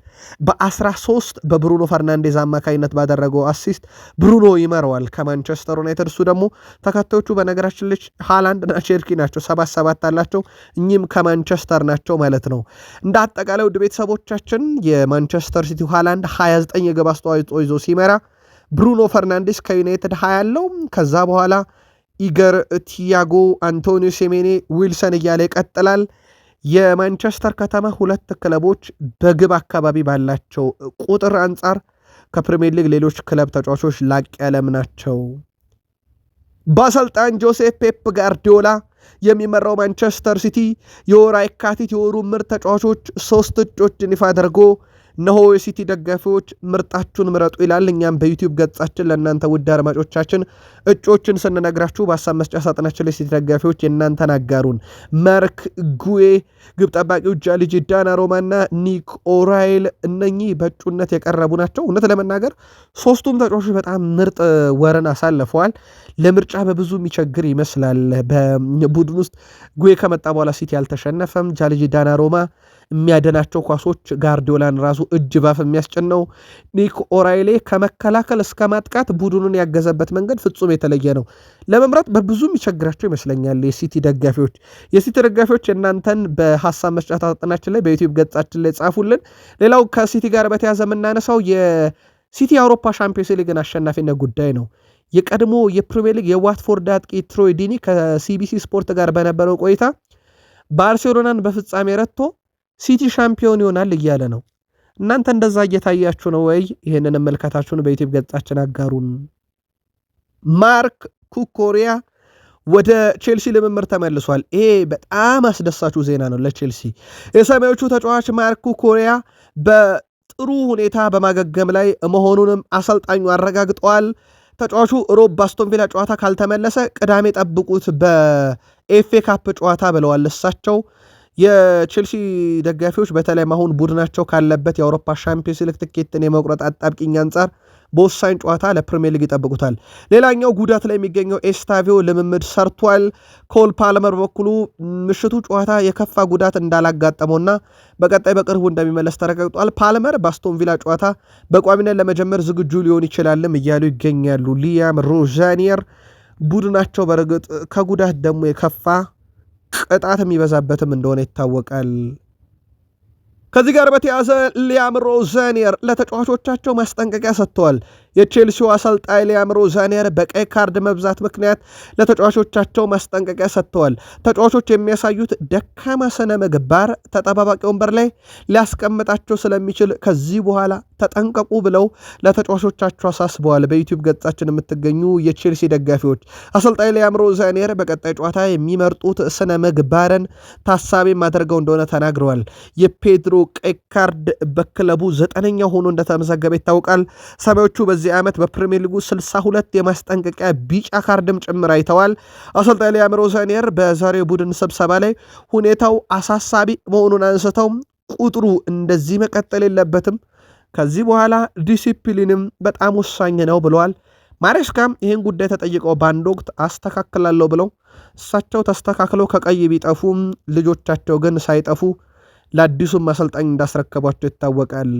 በ13 በብሩኖ ፈርናንዴዝ አማካኝነት ባደረገው አሲስት ብሩኖ ይመረዋል ከማንቸስተር ዩናይትድ። እሱ ደግሞ ተከታዮቹ በነገራችን ልጅ ሃላንድ እና ቼልሲ ናቸው፣ 7 አላቸው። እኚህም ከማንቸስተር ናቸው ማለት ነው። እንደ አጠቃላይ ውድ ቤተሰቦቻችን የማንቸስተር ሲቲ ሃላንድ 29 የግብ አስተዋጽኦ ይዞ ሲመራ ብሩኖ ፈርናንዴዝ ከዩናይትድ 20 ያለው ከዛ በኋላ ኢገር፣ ቲያጎ፣ አንቶኒዮ ሴሜኔ፣ ዊልሰን እያለ ይቀጥላል። የማንቸስተር ከተማ 2 ክለቦች በግብ አካባቢ ባላቸው ቁጥር አንጻር ከፕሪሚየር ሊግ ሌሎች ክለብ ተጫዋቾች ላቅ ያለም ናቸው። በአሰልጣኝ ጆሴፍ ፔፕ ጋርዲዮላ የሚመራው ማንቸስተር ሲቲ የወር የካቲት የወሩ ምርጥ ተጫዋቾች 3 እጩዎችን ይፋ አድርጎ እነሆ የሲቲ ደጋፊዎች ምርጣችሁን ምረጡ ይላል። እኛም በዩቲዩብ ገጻችን ለእናንተ ውድ አድማጮቻችን እጮችን ስንነግራችሁ በሀሳብ መስጫ ሳጥናችን ላይ ሲቲ ደጋፊዎች የእናንተን አጋሩን። ማርክ ጉዌ፣ ግብ ጠባቂው ጃልጂ ዳናሮማና ኒክ ኦራይል እነኚህ በእጩነት የቀረቡ ናቸው። እውነት ለመናገር 3ቱም ተጫዋቾች በጣም ምርጥ ወርን አሳልፈዋል። ለምርጫ በብዙ የሚቸግር ይመስላል። በቡድን ውስጥ ጉዌ ከመጣ በኋላ ሲቲ አልተሸነፈም። ጃልጂ ዳናሮማ የሚያደናቸው ኳሶች ጋርዲዮላን ራሱ እጅ ባፍ የሚያስጭን ነው። ኒክ ኦራይሌ ከመከላከል እስከ ማጥቃት ቡድኑን ያገዘበት መንገድ ፍጹም የተለየ ነው። ለመምረጥ በብዙ የሚቸግራቸው ይመስለኛል የሲቲ ደጋፊዎች የእናንተን በሀሳብ መስጫ ሳጥናችን ላይ በዩቲዩብ ገጻችን ላይ ጻፉልን። ሌላው ከሲቲ ጋር በተያዘ የምናነሳው የሲቲ የአውሮፓ ሻምፒዮንስ ሊግን አሸናፊነት ጉዳይ ነው። የቀድሞ የፕሪሚየር ሊግ የዋትፎርድ አጥቂ ትሮይ ዲኒ ከሲቢሲ ስፖርት ጋር በነበረው ቆይታ ባርሴሎናን በፍጻሜ ረትቶ ሲቲ ሻምፒዮን ይሆናል እያለ ነው። እናንተ እንደዛ እየታያችሁ ነው ወይ? ይህንን መልከታችሁን በዩቲዩብ ገጻችን አጋሩን። ማርክ ኩኮሪያ ወደ ቼልሲ ልምምር ተመልሷል። ይሄ በጣም አስደሳችሁ ዜና ነው ለቼልሲ። የሰማዮቹ ተጫዋች ማርክ ኩኮሪያ በጥሩ ሁኔታ በማገገም ላይ መሆኑንም አሰልጣኙ አረጋግጠዋል። ተጫዋቹ ሮብ በአስቶን ቪላ ጨዋታ ካልተመለሰ ቅዳሜ ጠብቁት በኤፍኤ ካፕ ጨዋታ ብለዋል እሳቸው። የቼልሲ ደጋፊዎች በተለይም አሁን ቡድናቸው ካለበት የአውሮፓ ሻምፒዮንስ ሊግ ትኬትን የመቁረጥ አጣብቂኝ አንጻር በወሳኝ ጨዋታ ለፕሪሚየር ሊግ ይጠብቁታል። ሌላኛው ጉዳት ላይ የሚገኘው ኤስታቪዮ ልምምድ ሰርቷል። ኮል ፓልመር በኩሉ ምሽቱ ጨዋታ የከፋ ጉዳት እንዳላጋጠመውና በቀጣይ በቅርቡ እንደሚመለስ ተረጋግጧል። ፓልመር በአስቶን ቪላ ጨዋታ በቋሚነት ለመጀመር ዝግጁ ሊሆን ይችላልም እያሉ ይገኛሉ። ሊያም ሮዛኒየር ቡድናቸው በርግጥ ከጉዳት ደግሞ የከፋ ቅጣት የሚበዛበትም እንደሆነ ይታወቃል። ከዚህ ጋር በተያዘ ሊያም ሮዛኒየር ለተጫዋቾቻቸው ማስጠንቀቂያ ሰጥተዋል። የቼልሲው አሰልጣኝ ሊያምሮ ዛኔር በቀይ ካርድ መብዛት ምክንያት ለተጫዋቾቻቸው ማስጠንቀቂያ ሰጥተዋል። ተጫዋቾች የሚያሳዩት ደካማ ስነ ምግባር ተጠባባቂ ወንበር ላይ ሊያስቀምጣቸው ስለሚችል ከዚህ በኋላ ተጠንቀቁ ብለው ለተጫዋቾቻቸው አሳስበዋል። በዩቲዩብ ገጻችን የምትገኙ የቼልሲ ደጋፊዎች አሰልጣኝ ሊያምሮ ዛኔር በቀጣይ ጨዋታ የሚመርጡት ስነ ምግባርን ታሳቢ አድርገው እንደሆነ ተናግረዋል። የፔድሮ ቀይ ካርድ በክለቡ 9ኛ ሆኖ እንደተመዘገበ ይታወቃል። ሰማዮቹ በዚህ ዓመት በፕሪሚየር ሊጉ 62 የማስጠንቀቂያ ቢጫ ካርድም ጭምር አይተዋል። አሰልጣኝ ሊያምሮ ዛኔር በዛሬው ቡድን ስብሰባ ላይ ሁኔታው አሳሳቢ መሆኑን አንስተው ቁጥሩ እንደዚህ መቀጠል የለበትም፣ ከዚህ በኋላ ዲሲፕሊንም በጣም ወሳኝ ነው ብለዋል። ማሬስካም ይህን ጉዳይ ተጠይቀው በአንድ ወቅት አስተካክላለሁ ብለው እሳቸው ተስተካክለው ከቀይ ቢጠፉም ልጆቻቸው ግን ሳይጠፉ ለአዲሱም አሰልጣኝ እንዳስረከቧቸው ይታወቃል።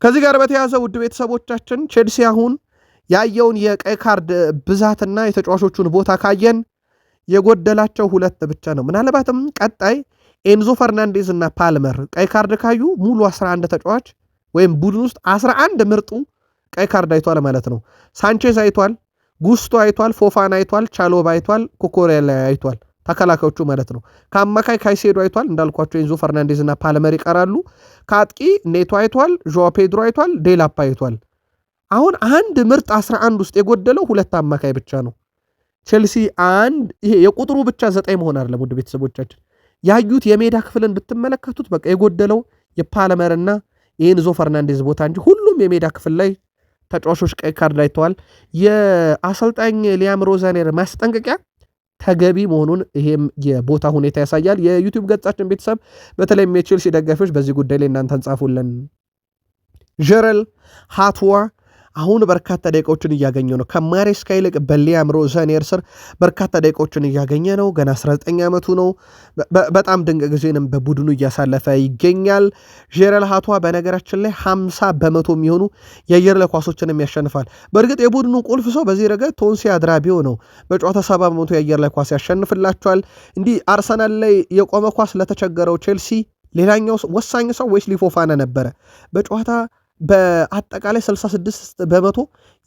ከዚህ ጋር በተያያዘ ውድ ቤተሰቦቻችን ቼልሲ አሁን ያየውን የቀይ ካርድ ብዛትና የተጫዋቾቹን ቦታ ካየን የጎደላቸው 2 ብቻ ነው። ምናልባትም ቀጣይ ኤንዞ ፈርናንዴዝ እና ፓልመር ቀይ ካርድ ካዩ ሙሉ 11 ተጫዋች ወይም ቡድን ውስጥ 11 ምርጡ ቀይ ካርድ አይቷል ማለት ነው። ሳንቼዝ አይቷል፣ ጉስቶ አይቷል፣ ፎፋን አይቷል፣ ቻሎባ አይቷል፣ ኮኮሬላ አይቷል፣ ተከላካዮቹ ማለት ነው። ከአማካይ ካይሴዶ አይቷል፣ እንዳልኳቸው ኤንዞ ፈርናንዴዝ እና ፓልመር ይቀራሉ። ከአጥቂ ኔቶ አይቷል፣ ዦዋ ፔድሮ አይቷል፣ ዴላፓ አይቷል። አሁን አንድ ምርጥ 11 ውስጥ የጎደለው 2 አማካይ ብቻ ነው። ቼልሲ ይሄ የቁጥሩ ብቻ 9 መሆን አይደለም ውድ ቤተሰቦቻችን፣ ያዩት የሜዳ ክፍልን ብትመለከቱት በቃ የጎደለው የፓልመርና የኤንዞ ፈርናንዴዝ ቦታ እንጂ ሁሉም የሜዳ ክፍል ላይ ተጫዋቾች ቀይ ካርድ አይተዋል። የአሰልጣኝ ሊያምሮ ዛኔር ማስጠንቀቂያ ተገቢ መሆኑን ይሄም የቦታ ሁኔታ ያሳያል። የዩቲዩብ ገጻችን ቤተሰብ በተለይም የቼልሲ ደጋፊዎች በዚህ ጉዳይ ላይ እናንተን ጻፉልን። ጀረል ሃትዋ አሁን በርካታ ደቂቃዎችን እያገኘ ነው። ከማሬስካ ይልቅ በሊያምሮ ዛኔር ስር በርካታ ደቂቃዎችን እያገኘ ነው። ገና 19 ዓመቱ ነው። በጣም ድንቅ ጊዜንም በቡድኑ እያሳለፈ ይገኛል። ጀረል ሃትዋ በነገራችን ላይ 50% የሚሆኑ የአየር ላይ ኳሶችንም ያሸንፋል። በእርግጥ የቡድኑ ቁልፍ ሰው በዚህ ረገድ ቶንሲ አድራቢዮ ነው። በጨዋታ 70% የአየር ላይ ኳስ ያሸንፍላቸዋል። እንዲህ አርሰናል ላይ የቆመ ኳስ ለተቸገረው ቼልሲ ሌላኛው ወሳኝ ሰው ዌስሊ ፎፋና ነበረ። በጨዋታ በአጠቃላይ 66%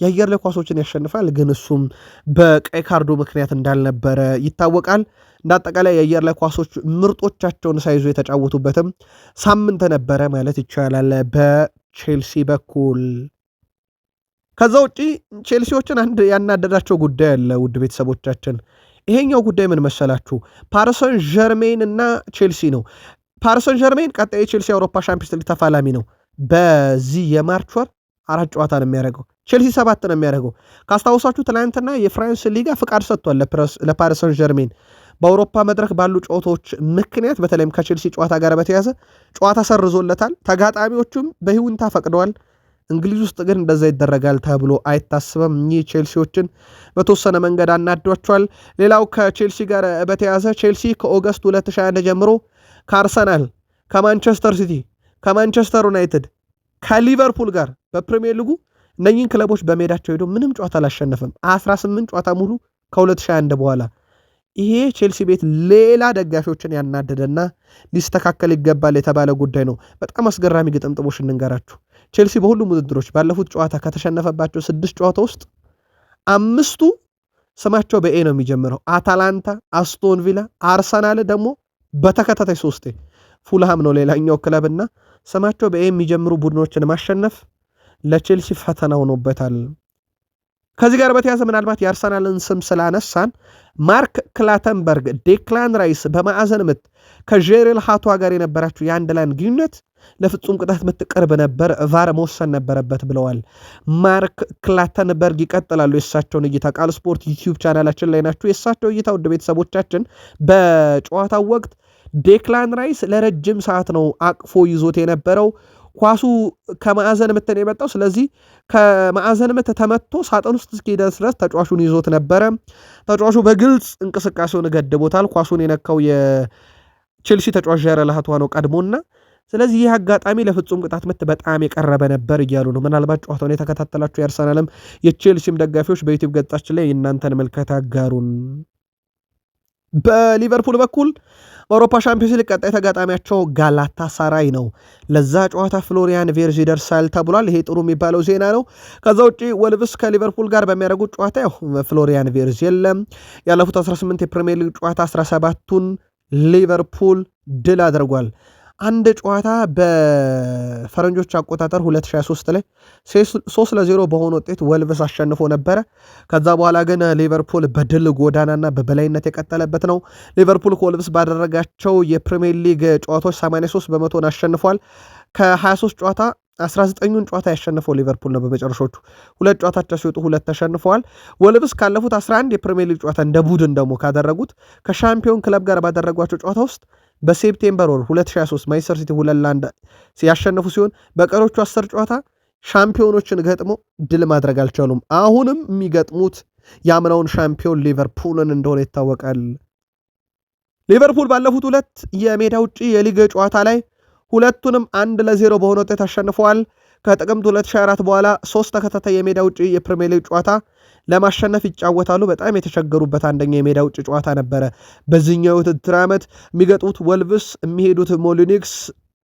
የአየር ላይ ኳሶችን ያሸንፋል። ግን እሱም በቀይ ካርዱ ምክንያት እንዳልነበረ ይታወቃል። እንደ አጠቃላይ የአየር ላይ ኳሶች ምርጦቻቸውን ሳይዙ የተጫወቱበትም ሳምንት ነበረ ማለት ይቻላል በቼልሲ በኩል። ከዛ ውጪ ቼልሲዎችን አንድ ያናደዳቸው ጉዳይ አለ ውድ ቤተሰቦቻችን። ይሄኛው ጉዳይ ምን መሰላችሁ? ፓሪሰን ዠርሜን እና ቼልሲ ነው። ፓሪሰን ዠርሜን ቀጣይ የቼልሲ የአውሮፓ ሻምፒዮንስ ሊግ ተፋላሚ ነው። በዚህ የማርች ወር 4 ጨዋታ ነው የሚያደርገው። ቼልሲ 7 ነው የሚያደርገው። ካስታውሳችሁ ትናንትና የፍራንስ ሊጋ ፍቃድ ሰጥቷል ለፓሪስ ሰን ዠርሜን በአውሮፓ መድረክ ባሉ ጨዋታዎች ምክንያት በተለይም ከቼልሲ ጨዋታ ጋር በተያዘ ጨዋታ ሰርዞለታል። ተጋጣሚዎቹም በይሁንታ ፈቅደዋል። እንግሊዝ ውስጥ ግን እንደዛ ይደረጋል ተብሎ አይታስብም። ይህ ቼልሲዎችን በተወሰነ መንገድ አናዷቸዋል። ሌላው ከቼልሲ ጋር በተያዘ ቼልሲ ከኦገስት 2021 ጀምሮ ከአርሰናል፣ ከማንቸስተር ሲቲ፣ ከማንቸስተር ዩናይትድ፣ ከሊቨርፑል ጋር በፕሪሚየር ሊጉ እነኚህን ክለቦች በሜዳቸው ሄዶ ምንም ጨዋታ አላሸነፈም። 18 ጨዋታ ሙሉ ከ2021 በኋላ። ይሄ ቼልሲ ቤት ሌላ ደጋፊዎችን ያናደደና ሊስተካከል ይገባል የተባለ ጉዳይ ነው። በጣም አስገራሚ ግጥምጥሞች እንንገራችሁ። ቼልሲ በሁሉም ውድድሮች ባለፉት ጨዋታ ከተሸነፈባቸው 6 ጨዋታ ውስጥ 5ቱ ስማቸው በኤ ነው የሚጀምረው። አታላንታ፣ አስቶን ቪላ፣ አርሰናል ደግሞ በተከታታይ 3 ፉልሃም ነው ሌላኛው ክለብና ስማቸው በኤ የሚጀምሩ ቡድኖችን ማሸነፍ ለቼልሲ ፈተና ሆኖበታል። ከዚህ ጋር በተያያዘ ምናልባት የአርሰናልን ስም ስላነሳን ማርክ ክላተንበርግ ዴክላን ራይስ በማዕዘን ምት ከጄሬል ሃቷ ጋር የነበራቸው የአንድ ላይን ግንኙነት ለፍጹም ቅጣት ምት ቅርብ ነበር፣ ቫር መወሰን ነበረበት ብለዋል ማርክ ክላተንበርግ። ይቀጥላሉ የእሳቸውን እይታ ቃል ስፖርት ዩቲዩብ ቻናላችን ላይ ናችሁ። የእሳቸው እይታ ውድ ቤተሰቦቻችን በጨዋታው ወቅት ዴክላን ራይስ ለረጅም ሰዓት ነው አቅፎ ይዞት የነበረው። ኳሱ ከማዕዘን ምት ነው የመጣው። ስለዚህ ከማዕዘን ምት ተመቶ ሳጥን ውስጥ እስኪደርስ ድረስ ተጫዋቹን ይዞት ነበረ። ተጫዋቹ በግልጽ እንቅስቃሴውን ገድቦታል። ኳሱን የነካው የቼልሲ ተጫዋች ጄሬል ሃቷ ነው ቀድሞና፣ ስለዚህ ይህ አጋጣሚ ለፍጹም ቅጣት ምት በጣም የቀረበ ነበር እያሉ ነው። ምናልባት ጨዋታውን የተከታተላችሁ የአርሰናልም የቼልሲም ደጋፊዎች በዩቲዩብ ገጻችን ላይ የእናንተን መልከታ አጋሩን። በሊቨርፑል በኩል በአውሮፓ ሻምፒዮንስ ሊግ ቀጣይ ተጋጣሚያቸው ጋላታሳራይ ነው። ለዛ ጨዋታ ፍሎሪያን ቬርዝ ይደርሳል ተብሏል። ይሄ ጥሩ የሚባለው ዜና ነው። ከዛ ውጪ ወልቭስ ከሊቨርፑል ጋር በሚያደርጉት ጨዋታ ያው ፍሎሪያን ቬርዝ የለም። ያለፉት 18 የፕሪሚየር ሊግ ጨዋታ 17ቱን ሊቨርፑል ድል አድርጓል። አንድ ጨዋታ በፈረንጆች አቆጣጠር 2023 ላይ 3-0 በሆነ ውጤት ወልቭስ አሸንፎ ነበረ። ከዛ በኋላ ግን ሊቨርፑል በድል ጎዳናና በበላይነት የቀጠለበት ነው። ሊቨርፑል ከወልቭስ ባደረጋቸው የፕሪሚየር ሊግ ጨዋታዎች 83 በመቶን አሸንፏል። ከ23 ጨዋታ 19ኙን ጨዋታ ያሸነፈው ሊቨርፑል ነው። በመጨረሻዎቹ ሁለት ጨዋታቸው ሲወጡ ሁለት ተሸንፈዋል። ወልቭስ ካለፉት 11 የፕሪሚየር ሊግ ጨዋታ እንደ ቡድን ደግሞ ካደረጉት ከሻምፒዮን ክለብ ጋር ባደረጓቸው ጨዋታ ውስጥ በሴፕቴምበር ወር 2023 ማንቸስተር ሲቲ 2-1 ያሸነፉ ሲሆን በቀሮቹ 10 ጨዋታ ሻምፒዮኖችን ገጥሞ ድል ማድረግ አልቻሉም። አሁንም የሚገጥሙት የአምናውን ሻምፒዮን ሊቨርፑልን እንደሆነ ይታወቃል። ሊቨርፑል ባለፉት ሁለት የሜዳ ውጭ የሊግ ጨዋታ ላይ ሁለቱንም 1-0 በሆነ ውጤት አሸንፈዋል። ከጥቅምት 2024 በኋላ 3 ተከታታይ የሜዳ ውጭ የፕሪሚየር ሊግ ጨዋታ ለማሸነፍ ይጫወታሉ። በጣም የተቸገሩበት አንደኛ የሜዳ ውጭ ጨዋታ ነበረ። በዚህኛው ውድድር ዓመት የሚገጡት ወልቭስ፣ የሚሄዱት ሞሊኒክስ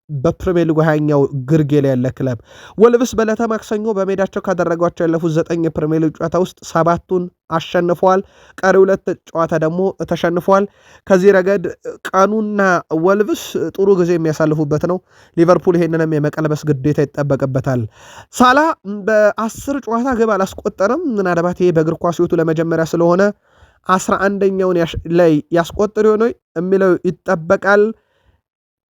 በፕሪሚየር ሊጉ 20ኛው ግርጌ ላይ ያለ ክለብ። ወልቭስ በዕለተ ማክሰኞ በሜዳቸው ካደረጓቸው ያለፉት 9 የፕሪሚየር ሊግ ጨዋታ ውስጥ 7ቱን አሸንፈዋል። ቀሪ 2 ጨዋታ ደግሞ ተሸንፈዋል። ከዚህ ረገድ ቀኑና ወልቭስ ጥሩ ጊዜ የሚያሳልፉበት ነው። ሊቨርፑል ይሄንንም የመቀልበስ ግዴታ ይጠበቅበታል። ሳላ በ10 ጨዋታ ግብ አላስቆጠረም። ምናልባት ይሄ በእግር ኳስ ሕይወቱ ለመጀመሪያ ስለሆነ 11ኛውን ላይ ያስቆጥር ሆኖ የሚለው ይጠበቃል።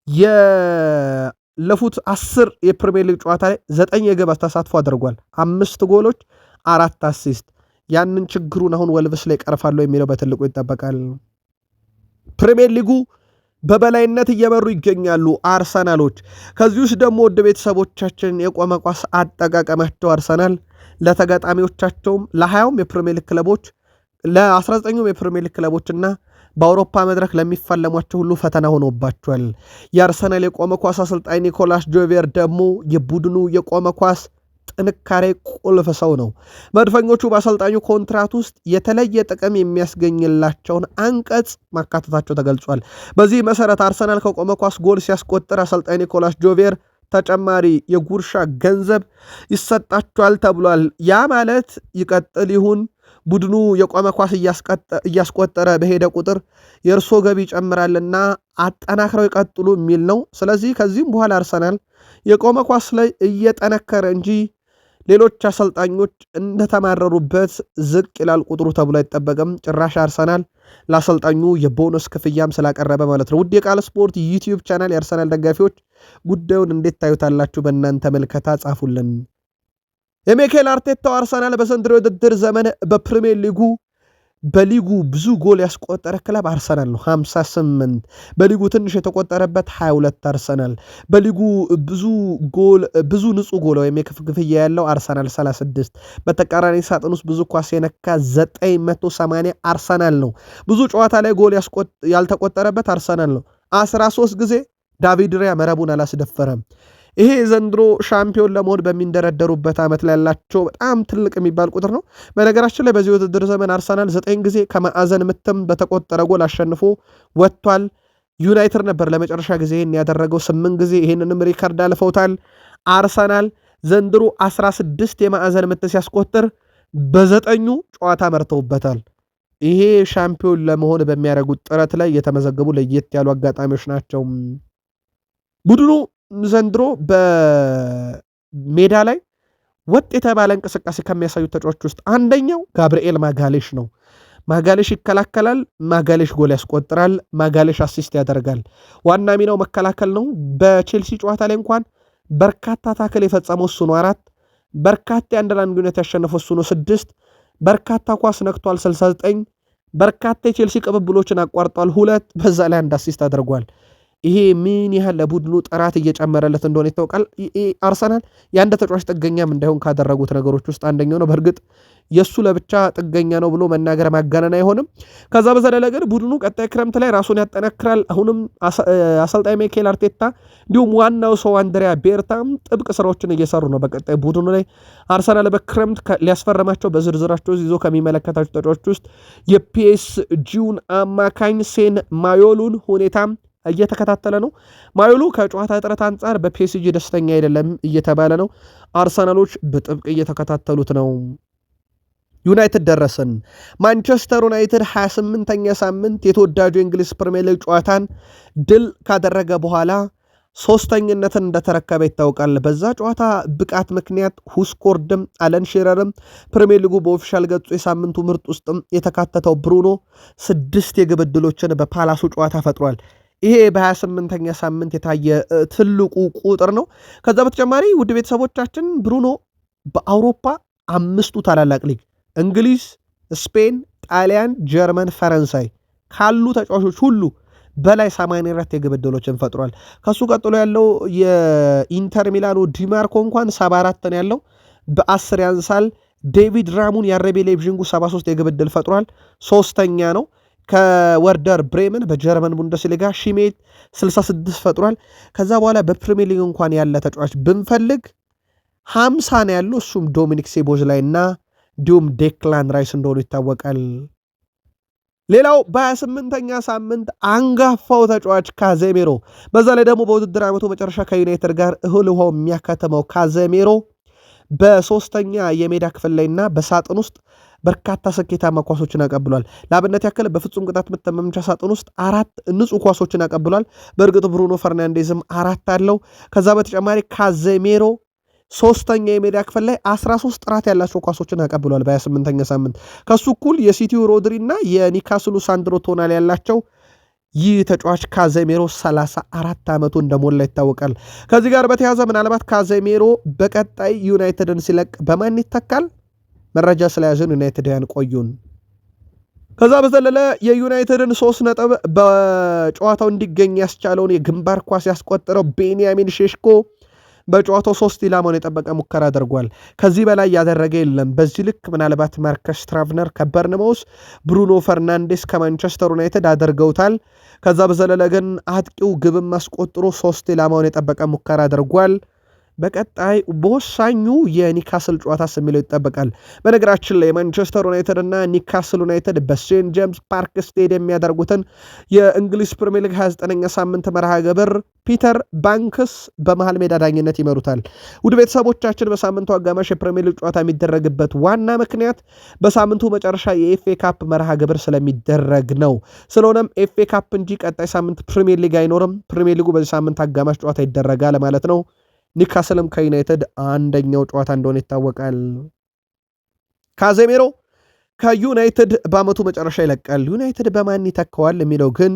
የለፉት 10 የፕሪሚየር ሊግ ጨዋታ ላይ 9 የግብ ተሳትፎ አድርጓል። 5 ጎሎች፣ 4 አሲስት። ያንን ችግሩን አሁን ወልቭስ ላይ ቀርፋለሁ የሚለው በትልቁ ይጠበቃል። ፕሪሚየር ሊጉ በበላይነት እየመሩ ይገኛሉ አርሰናሎች። ከዚህ ውስጥ ደግሞ ውድ ቤተሰቦቻችን የቆመ ኳስ አጠቃቀማቸው አርሰናል ለተጋጣሚዎቻቸውም ለ20ም የፕሪሚየር ሊግ ክለቦች ለ19ኙም የፕሪሚየር ሊግ ክለቦችና በአውሮፓ መድረክ ለሚፋለሟቸው ሁሉ ፈተና ሆኖባቸዋል። የአርሰናል የቆመ ኳስ አሰልጣኝ ኒኮላስ ጆቬር ደግሞ የቡድኑ የቆመ ኳስ ጥንካሬ ቁልፍ ሰው ነው። መድፈኞቹ በአሰልጣኙ ኮንትራት ውስጥ የተለየ ጥቅም የሚያስገኝላቸውን አንቀጽ ማካተታቸው ተገልጿል። በዚህ መሰረት አርሰናል ከቆመ ኳስ ጎል ሲያስቆጥር አሰልጣኝ ኒኮላስ ጆቬር ተጨማሪ የጉርሻ ገንዘብ ይሰጣቸዋል ተብሏል። ያ ማለት ይቀጥል ይሁን ቡድኑ የቆመ ኳስ እያስቆጠረ በሄደ ቁጥር የእርሶ ገቢ ይጨምራልና አጠናክረው ይቀጥሉ የሚል ነው። ስለዚህ ከዚህም በኋላ አርሰናል የቆመ ኳስ ላይ እየጠነከረ እንጂ ሌሎች አሰልጣኞች እንደተማረሩበት ዝቅ ይላል ቁጥሩ ተብሎ አይጠበቅም። ጭራሽ አርሰናል ለአሰልጣኙ የቦነስ ክፍያም ስላቀረበ ማለት ነው። ውድ የቃል ስፖርት ዩቲዩብ ቻናል የአርሰናል ደጋፊዎች ጉዳዩን እንዴት ታዩታላችሁ? በእናንተ መልከታ ጻፉልን። የሚኬል አርቴታው አርሰናል በዘንድሮ የውድድር ዘመን በፕሪሚየር ሊጉ በሊጉ ብዙ ጎል ያስቆጠረ ክለብ አርሰናል ነው፣ 58። በሊጉ ትንሽ የተቆጠረበት 22 አርሰናል። በሊጉ ብዙ ንጹህ ጎል ወይም የክፍያ ያለው አርሰናል 36። በተቃራኒ ሳጥን ውስጥ ብዙ ኳስ የነካ 980 አርሰናል ነው። ብዙ ጨዋታ ላይ ጎል ያልተቆጠረበት አርሰናል ነው። 13 ጊዜ ዳቪድ ራያ መረቡን አላስደፈረም። ይሄ ዘንድሮ ሻምፒዮን ለመሆን በሚንደረደሩበት ዓመት ላይ ያላቸው በጣም ትልቅ የሚባል ቁጥር ነው። በነገራችን ላይ በዚህ ውድድር ዘመን አርሰናል 9 ጊዜ ከማዕዘን ምትም በተቆጠረ ጎል አሸንፎ ወጥቷል። ዩናይትድ ነበር ለመጨረሻ ጊዜ ይህን ያደረገው 8 ጊዜ። ይህንንም ሪካርድ አልፈውታል። አርሰናል ዘንድሮ 16 የማዕዘን ምት ሲያስቆጥር በ9ኙ ጨዋታ መርተውበታል። ይሄ ሻምፒዮን ለመሆን በሚያደርጉት ጥረት ላይ የተመዘገቡ ለየት ያሉ አጋጣሚዎች ናቸው። ቡድኑ ዘንድሮ በሜዳ ላይ ወጥ የተባለ እንቅስቃሴ ከሚያሳዩት ተጫዋቾች ውስጥ አንደኛው ጋብርኤል ማጋሌሽ ነው። ማጋሌሽ ይከላከላል፣ ማጋሌሽ ጎል ያስቆጥራል፣ ማጋሌሽ አሲስት ያደርጋል። ዋና ሚናው መከላከል ነው። በቼልሲ ጨዋታ ላይ እንኳን በርካታ ታክል የፈጸመው እሱ ነው፣ 4። በርካታ የአንድ ለአንድ ግንኙነት ያሸነፈው እሱ ነው፣ 6። በርካታ ኳስ ነክቷል፣ 69። በርካታ የቼልሲ ቅብብሎችን አቋርጧል፣ 2። በዛ ላይ 1 አሲስት አድርጓል። ይሄ ምን ያህል ለቡድኑ ጥራት እየጨመረለት እንደሆነ ይታወቃል። አርሰናል የአንድ ተጫዋች ጥገኛም እንዳይሆን ካደረጉት ነገሮች ውስጥ አንደኛው ነው። በእርግጥ የእሱ ለብቻ ጥገኛ ነው ብሎ መናገር ማጋነን አይሆንም። ከዛ በዘለለ ግን ቡድኑ ቀጣይ ክረምት ላይ ራሱን ያጠናክራል። አሁንም አሰልጣኝ ሚኬል አርቴታ እንዲሁም ዋናው ሰው አንድሪያ ቤርታም ጥብቅ ስራዎችን እየሰሩ ነው በቀጣይ ቡድኑ ላይ። አርሰናል በክረምት ሊያስፈረማቸው በዝርዝራቸው ይዞ ከሚመለከታቸው ተጫዋቾች ውስጥ የፒኤስጂውን አማካኝ ሴን ማዮሉን ሁኔታም እየተከታተለ ነው። ማዮሉ ከጨዋታ እጥረት አንጻር በፒኤስጂ ደስተኛ አይደለም እየተባለ ነው። አርሰናሎች በጥብቅ እየተከታተሉት ነው። ዩናይትድ ደረሰን። ማንቸስተር ዩናይትድ 28ኛ ሳምንት የተወዳጁ የእንግሊዝ ፕሪሚየር ሊግ ጨዋታን ድል ካደረገ በኋላ ሶስተኝነትን እንደተረከበ ይታወቃል። በዛ ጨዋታ ብቃት ምክንያት ሁስኮርድም አለን ሺረርም ፕሪሚየር ሊጉ በኦፊሻል ገጹ የሳምንቱ ምርጥ ውስጥም የተካተተው ብሩኖ 6 የግብ ዕድሎችን በፓላሱ ጨዋታ ፈጥሯል። ይሄ በ28ኛ ሳምንት የታየ ትልቁ ቁጥር ነው። ከዛ በተጨማሪ ውድ ቤተሰቦቻችን ብሩኖ በአውሮፓ 5ቱ ታላላቅ ሊግ እንግሊዝ፣ ስፔን፣ ጣሊያን፣ ጀርመን፣ ፈረንሳይ ካሉ ተጫዋቾች ሁሉ በላይ 84 የግብ ዕድሎችን ፈጥሯል። ከሱ ቀጥሎ ያለው የኢንተር ሚላኑ ዲማርኮ እንኳን 74 ነው ያለው፣ በ10 ያንሳል። ዴቪድ ራሙን የአረቤ ሌብዥንጉ 73 የግብ ዕድል ፈጥሯል፣ ሶስተኛ ነው። ከወርደር ብሬምን በጀርመን ቡንደስሊጋ ሺሜት 66 ፈጥሯል። ከዛ በኋላ በፕሪሚየር ሊግ እንኳን ያለ ተጫዋች ብንፈልግ 50 ነው ያለው፣ እሱም ዶሚኒክ ሴቦዝ ላይ እና እንዲሁም ዴክላን ራይስ እንደሆኑ ይታወቃል። ሌላው በ28ኛ ሳምንት አንጋፋው ተጫዋች ካዜሜሮ፣ በዛ ላይ ደግሞ በውድድር ዓመቱ መጨረሻ ከዩናይትድ ጋር እህል ውሃው የሚያካተመው ካዜሜሮ በሶስተኛ የሜዳ ክፍል ላይና በሳጥን ውስጥ በርካታ ስኬታማ ኳሶችን አቀብሏል። ለአብነት ያክል በፍጹም ቅጣት ምት መምቻ ሳጥን ውስጥ 4 ንጹህ ኳሶችን አቀብሏል። በእርግጥ ብሩኖ ፈርናንዴዝም 4 አለው። ከዛ በተጨማሪ ካዜሜሮ ሶስተኛ የሜዳ ክፍል ላይ 13 ጥራት ያላቸው ኳሶችን አቀብሏል። በ28ኛ ሳምንት ከሱ እኩል የሲቲው ሮድሪ እና የኒካስሉ ሳንድሮ ቶናሊ ያላቸው ይህ ተጫዋች ካዜሜሮ 34 ዓመቱ እንደሞላ ይታወቃል። ከዚህ ጋር በተያዘ ምናልባት ካዜሜሮ በቀጣይ ዩናይትድን ሲለቅ በማን ይተካል? መረጃ ስለያዘን ዩናይትድያን ቆዩን። ከዛ በዘለለ የዩናይትድን 3 ነጥብ በጨዋታው እንዲገኝ ያስቻለውን የግንባር ኳስ ያስቆጠረው ቤንያሚን ሼሽኮ በጨዋታው 3 ኢላማውን የጠበቀ ሙከራ አድርጓል። ከዚህ በላይ ያደረገ የለም። በዚህ ልክ ምናልባት ማርከስ ትራቭነር ከበርንማውስ፣ ብሩኖ ፈርናንዴስ ከማንቸስተር ዩናይትድ አድርገውታል። ከዛ በዘለለ ግን አጥቂው ግብም አስቆጥሮ 3 ኢላማውን የጠበቀ ሙከራ አድርጓል። በቀጣይ በወሳኙ የኒካስል ጨዋታ የሚለው ይጠበቃል። በነገራችን ላይ ማንቸስተር ዩናይትድ እና ኒካስል ዩናይትድ በሴንት ጄምስ ፓርክ ስቴዲየም የሚያደርጉትን የእንግሊዝ ፕሪሚየር ሊግ 29ኛ ሳምንት መርሃ ግብር ፒተር ባንክስ በመሃል ሜዳ ዳኝነት ይመሩታል። ውድ ቤተሰቦቻችን በሳምንቱ አጋማሽ የፕሪሚየር ሊግ ጨዋታ የሚደረግበት ዋና ምክንያት በሳምንቱ መጨረሻ የኤፍኤ ካፕ መርሃ ግብር ስለሚደረግ ነው። ስለሆነም ኤፍኤ ካፕ እንጂ ቀጣይ ሳምንት ፕሪሚየር ሊግ አይኖርም። ፕሪሚየር ሊጉ በዚህ ሳምንት አጋማሽ ጨዋታ ይደረጋል ማለት ነው። ኒካስልም ከዩናይትድ አንደኛው ጨዋታ እንደሆነ ይታወቃል። ካዜሜሮ ከዩናይትድ በአመቱ መጨረሻ ይለቃል። ዩናይትድ በማን ይተካዋል የሚለው ግን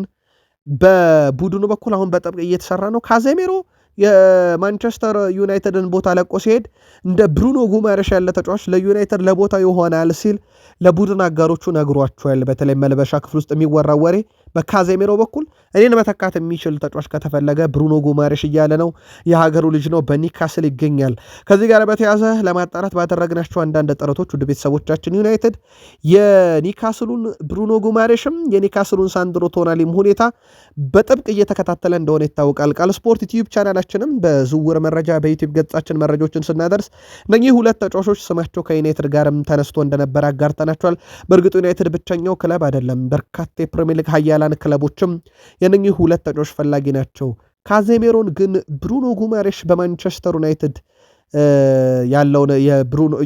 በቡድኑ በኩል አሁን በጥብቅ እየተሰራ ነው። ካዜሜሮ የማንቸስተር ዩናይትድን ቦታ ለቆ ሲሄድ እንደ ብሩኖ ጉማሬሽ ያለ ተጫዋች ለዩናይትድ ለቦታ ይሆናል ሲል ለቡድን አጋሮቹ ነግሯቸዋል። በተለይ መልበሻ ክፍል ውስጥ የሚወራው ወሬ በካዜሜሮ በኩል እኔን መተካት የሚችል ተጫዋች ከተፈለገ ብሩኖ ጉማሬሽ እያለ ነው። የሀገሩ ልጅ ነው፣ በኒካስል ይገኛል። ከዚህ ጋር በተያዘ ለማጣራት ባደረግናቸው አንዳንድ ጥረቶች ውድ ቤተሰቦቻችን ዩናይትድ የኒካስሉን ብሩኖ ጉማሬሽም የኒካስሉን ሳንድሮ ቶናሊም ሁኔታ በጥብቅ እየተከታተለ እንደሆነ ይታወቃል። ቃል ስፖርት ዩቲዩብ ቻናላችንም በዝውውር መረጃ በዩቲዩብ ገጻችን መረጃዎችን ስናደርስ እነኚህ 2 ተጫዋቾች ስማቸው ከዩናይትድ ጋርም ተነስቶ እንደነበረ አጋርተናቸዋል። በእርግጥ ዩናይትድ ብቸኛው ክለብ አይደለም። በርካታ የፕሪሚየር ሊግ ሀያላን ክለቦችም የነኚህ 2 ተጫዋቾች ፈላጊ ናቸው። ካዜሜሮን ግን ብሩኖ ጉማሬሽ በማንቸስተር ዩናይትድ ያለውን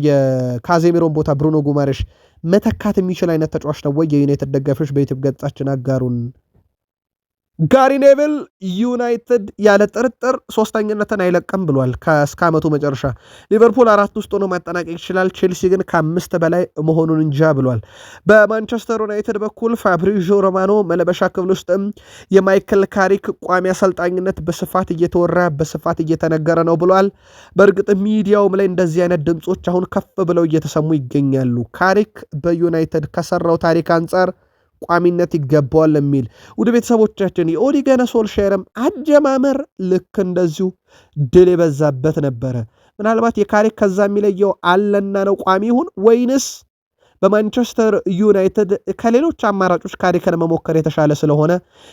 የካዜሜሮን ቦታ ብሩኖ ጉማሬሽ መተካት የሚችል አይነት ተጫዋች ነው ወይ? የዩናይትድ ደጋፊዎች በዩቲዩብ ገጻችን አጋሩን። ጋሪ ኔቪል ዩናይትድ ያለ ጥርጥር 3ኛነትን አይለቅም ብሏል። እስከ ዓመቱ መጨረሻ ሊቨርፑል 4 ውስጥ ሆኖ ማጠናቀቅ ይችላል፣ ቼልሲ ግን ከ5 በላይ መሆኑን እንጃ ብሏል። በማንቸስተር ዩናይትድ በኩል ፋብሪዚዮ ሮማኖ መልበሻ ክፍል ውስጥም የማይክል ካሪክ ቋሚ አሰልጣኝነት በስፋት እየተወራ በስፋት እየተነገረ ነው ብሏል። በእርግጥ ሚዲያውም ላይ እንደዚህ አይነት ድምፆች አሁን ከፍ ብለው እየተሰሙ ይገኛሉ። ካሪክ በዩናይትድ ከሰራው ታሪክ አንጻር ቋሚነት ይገባዋል የሚል ውድ ቤተሰቦቻችን የኦሊ ገነ ሶልሻየርም አጀማመር ልክ እንደዚሁ ድል የበዛበት ነበረ። ምናልባት የካሪክ ከዛ የሚለየው አለና ነው ቋሚ ይሁን ወይንስ በማንቸስተር ዩናይትድ ከሌሎች አማራጮች ካሪክን መሞከር የተሻለ ስለሆነ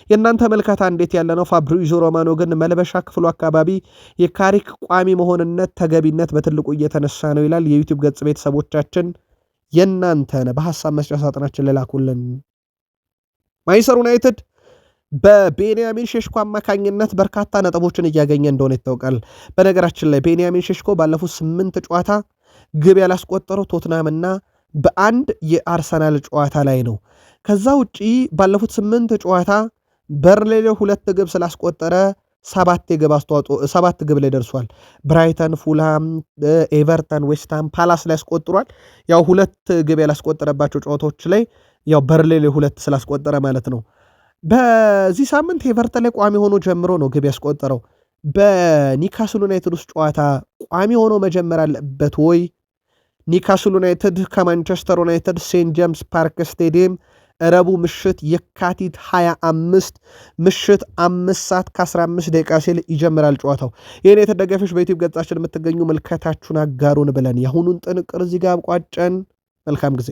የእናንተ መልከታ እንዴት ያለ ነው? ፋብሪዚዮ ሮማኖ ግን መልበሻ ክፍሉ አካባቢ የካሪክ ቋሚ መሆንነት ተገቢነት በትልቁ እየተነሳ ነው ይላል። የዩቲዩብ ገጽ ቤተሰቦቻችን የእናንተን በሐሳብ መስጫ ሳጥናችን ልላኩልን። ማንቸስተር ዩናይትድ በቤንያሚን ሼሽኮ አማካኝነት በርካታ ነጥቦችን እያገኘ እንደሆነ ይታወቃል። በነገራችን ላይ ቤንያሚን ሼሽኮ ባለፉት 8 ጨዋታ ግብ ያላስቆጠረው ቶትናምና በአንድ የአርሰናል ጨዋታ ላይ ነው። ከዛ ውጪ ባለፉት 8 ጨዋታ በርንሌ 2 ግብ ስላስቆጠረ 7 ግብ ላይ ደርሷል። ብራይተን፣ ፉልሃም፣ ኤቨርተን፣ ዌስትሃም፣ ፓላስ ላይ ያስቆጥሯል። ያው 2 ግብ ያላስቆጠረባቸው ጨዋታዎች ላይ ያው በርንሌ 2 ስላስቆጠረ ማለት ነው። በዚህ ሳምንት ኤቨርተን ላይ ቋሚ ሆኖ ጀምሮ ነው ግብ ያስቆጠረው። በኒካስል ዩናይትድ ውስጥ ጨዋታ ቋሚ ሆኖ መጀመር አለበት ወይ? ኒካስል ዩናይትድ ከማንቸስተር ዩናይትድ ሴንት ጄምስ ፓርክ ስቴዲየም ረቡዕ ምሽት የካቲት 25 ምሽት 5:15 ሲል ይጀምራል ጨዋታው። ይህን የተደገፈች በዩቲዩብ ገጻችን የምትገኙ መልከታችሁን አጋሩን ብለን የአሁኑን ጥንቅር እዚህ ጋር ቋጨን። መልካም ጊዜ